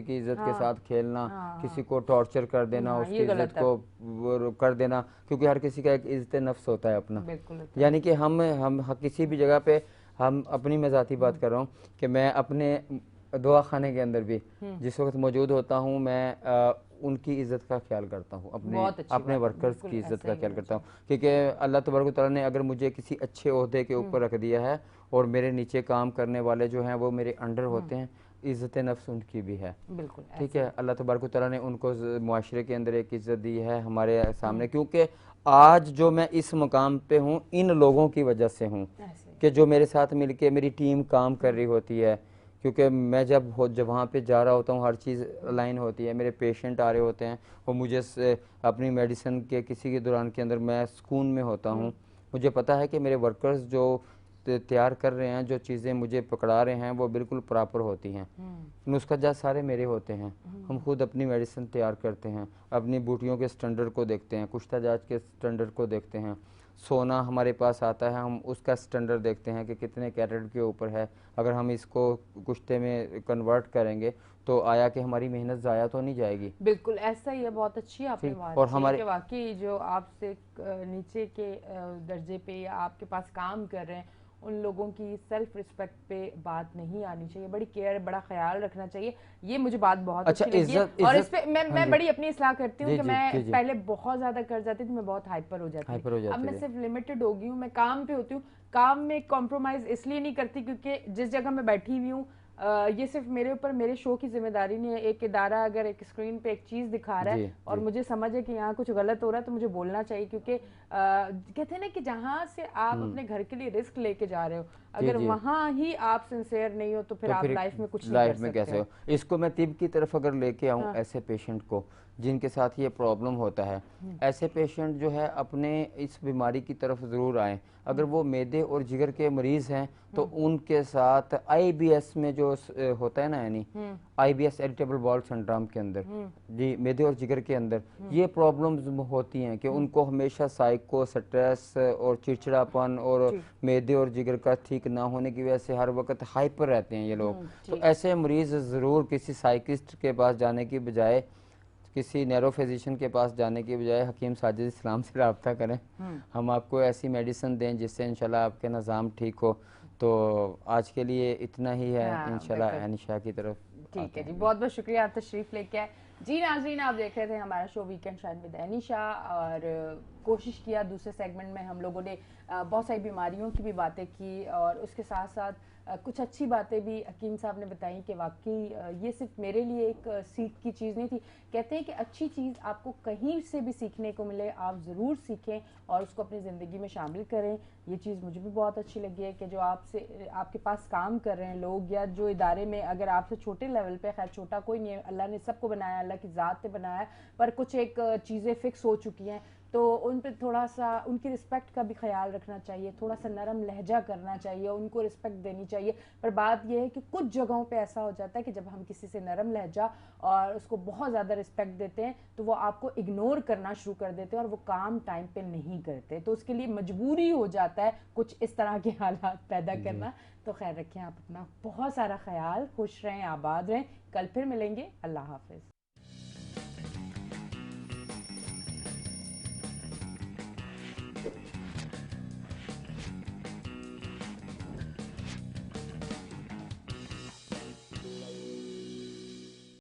की इज्जत के साथ खेलना, किसी को टॉर्चर कर देना, उसकी इज्जत को कर देना, क्योंकि हर किसी का एक इज्जत नफ्स होता है अपना, यानी कि हम किसी भी जगह पे, हम अपनी मैं ज़ाती बात कर रहा हूँ कि मैं अपने दुआ खाने के अंदर भी जिस वक्त मौजूद होता हूँ, मैं उनकी इज्जत का ख्याल करता हूँ, बहुत अच्छी अपने बात है, वर्कर्स बिल्कुल की इज्जत ऐसा का ही ख्याल होना करता हूँ, क्योंकि अल्लाह तबारक व तआला ने अगर मुझे किसी अच्छे ओहदे के ऊपर रख दिया है और मेरे नीचे काम करने वाले जो हैं वो मेरे अंडर होते हैं, इज़्ज़त नफ्स उनकी भी है। बिल्कुल ठीक ऐसे है, अल्लाह तबारक व तआला ने उनको मुआशरे के अंदर एक इज़्ज़त दी है हमारे हम्म। सामने, क्योंकि आज जो मैं इस मुकाम पे हूँ इन लोगों की वजह से हूँ, ऐसे कि जो मेरे साथ मिलके मेरी टीम काम कर रही होती है। क्योंकि मैं जब वहाँ पे जा रहा होता हूँ, हर चीज़ लाइन होती है, मेरे पेशेंट आ रहे होते हैं, वो मुझे अपनी मेडिसिन के किसी के दौरान के अंदर मैं सुकून में होता हूँ। मुझे पता है कि मेरे वर्कर्स जो तैयार कर रहे हैं, जो चीज़ें मुझे पकड़ा रहे हैं, वो बिल्कुल प्रॉपर होती हैं। नुस्खा जात सारे मेरे होते हैं, हम खुद अपनी मेडिसिन तैयार करते हैं, अपनी बूटियों के स्टैंडर्ड को देखते हैं, कुश्ता जात के स्टैंडर्ड को देखते हैं। सोना हमारे पास आता है, हम उसका स्टैंडर्ड देखते हैं कि कितने कैरेट के ऊपर है। अगर हम इसको कुश्ते में कन्वर्ट करेंगे तो आया कि हमारी मेहनत ज़ाया तो नहीं जाएगी। बिल्कुल ऐसा ही है। बहुत अच्छी आपने ठीक, बात और की है हमारे कि वाकई जो आपसे नीचे के दर्जे पे या आपके पास काम कर रहे हैं उन लोगों की सेल्फ रिस्पेक्ट पे बात नहीं आनी चाहिए, बड़ी केयर बड़ा ख्याल रखना चाहिए। ये मुझे बात बहुत अच्छा, अच्छी लगी है इज्जत और इस इज्जत पे मैं हाँ मैं जी, बड़ी अपनी इस्लाह करती हूँ जी कि जी मैं जी जी, पहले बहुत ज्यादा कर जाती थी, मैं बहुत हाइपर हो जाती थी। हाइपर हो अब जाते मैं थे। सिर्फ लिमिटेड हो गई हूँ, मैं काम पे होती हूँ। काम में कॉम्प्रोमाइज इसलिए नहीं करती क्योंकि जिस जगह मैं बैठी हुई हूँ ये सिर्फ मेरे ऊपर मेरे शो की जिम्मेदारी नहीं है। एक इदारा अगर एक स्क्रीन पे एक चीज दिखा रहा जी है और जी मुझे समझ है कि यहाँ कुछ गलत हो रहा है तो मुझे बोलना चाहिए, क्योंकि कहते हैं ना कि जहाँ से आप अपने घर के लिए रिस्क लेके जा रहे हो, जी अगर जी, वहाँ ही आप सिंसियर नहीं हो तो फिर तो आप फिर लाइफ में कुछ नहीं कर लाइफ में सकते कैसे हो। हो। इसको मैं तिब की तरफ अगर लेके आऊँ, हाँ। ऐसे पेशेंट को जिनके साथ ये प्रॉब्लम होता है, ऐसे पेशेंट जो है अपने इस बीमारी की तरफ ज़रूर आएँ। अगर वो मैदे और जिगर के मरीज़ हैं तो उनके साथ आईबीएस में जो होता है ना, यानी आईबीएस इरिटेबल बाउल सिंड्रोम के अंदर, जी मैदे और जिगर के अंदर ये प्रॉब्लम्स होती हैं कि उनको हमेशा साइको स्ट्रेस और चिड़चिड़ापन और ठीक। मैदे और जिगर का ठीक ना होने की वजह से हर वक्त हाइपर रहते हैं ये लोग। तो ठीक। ऐसे मरीज़ ज़रूर किसी साइकिस्ट के पास जाने की बजाय, किसी नैरो फिजिशियन के पास जाने की बजाय हकीम साजिद इस्लाम से रब्ता करें। हम आपको ऐसी मेडिसिन दें जिससे इंशाल्लाह आपके निज़ाम ठीक हो। तो आज के लिए इतना ही है, हाँ इंशाल्लाह बिल्कुल। एनिशा की तरफ ठीक आते है जी, हैं। बहुत बहुत शुक्रिया आप तशरीफ लेके आए। जी नाजरीन, आप देख रहे थे हमारा show weekend shine with Anisha और कोशिश किया दूसरे सेगमेंट में हम लोगों ने बहुत सारी बीमारियों की भी बातें की और उसके साथ साथ कुछ अच्छी बातें भी हकीम साहब ने बताई कि वाकई ये सिर्फ मेरे लिए एक सीख की चीज़ नहीं थी। कहते हैं कि अच्छी चीज़ आपको कहीं से भी सीखने को मिले आप ज़रूर सीखें और उसको अपनी ज़िंदगी में शामिल करें। ये चीज़ मुझे भी बहुत अच्छी लगी है कि जो आपसे आपके पास काम कर रहे हैं लोग या जो इदारे में अगर आपसे छोटे लेवल पे, खैर छोटा कोई नहीं है, अल्लाह ने सबको बनाया, अल्लाह की ज़ात से बनाया, पर कुछ एक चीज़ें फिक्स हो चुकी हैं तो उन पे थोड़ा सा उनकी रिस्पेक्ट का भी ख्याल रखना चाहिए, थोड़ा सा नरम लहजा करना चाहिए, उनको रिस्पेक्ट देनी चाहिए। पर बात यह है कि कुछ जगहों पे ऐसा हो जाता है कि जब हम किसी से नरम लहजा और उसको बहुत ज़्यादा रिस्पेक्ट देते हैं तो वो आपको इग्नोर करना शुरू कर देते हैं और वो काम टाइम पे नहीं करते, तो उसके लिए मजबूरी हो जाता है कुछ इस तरह के हालात पैदा करना। तो खैर रखें आप अपना बहुत सारा ख्याल, खुश रहें, आबाद रहें। कल फिर मिलेंगे। अल्लाह हाफिज़।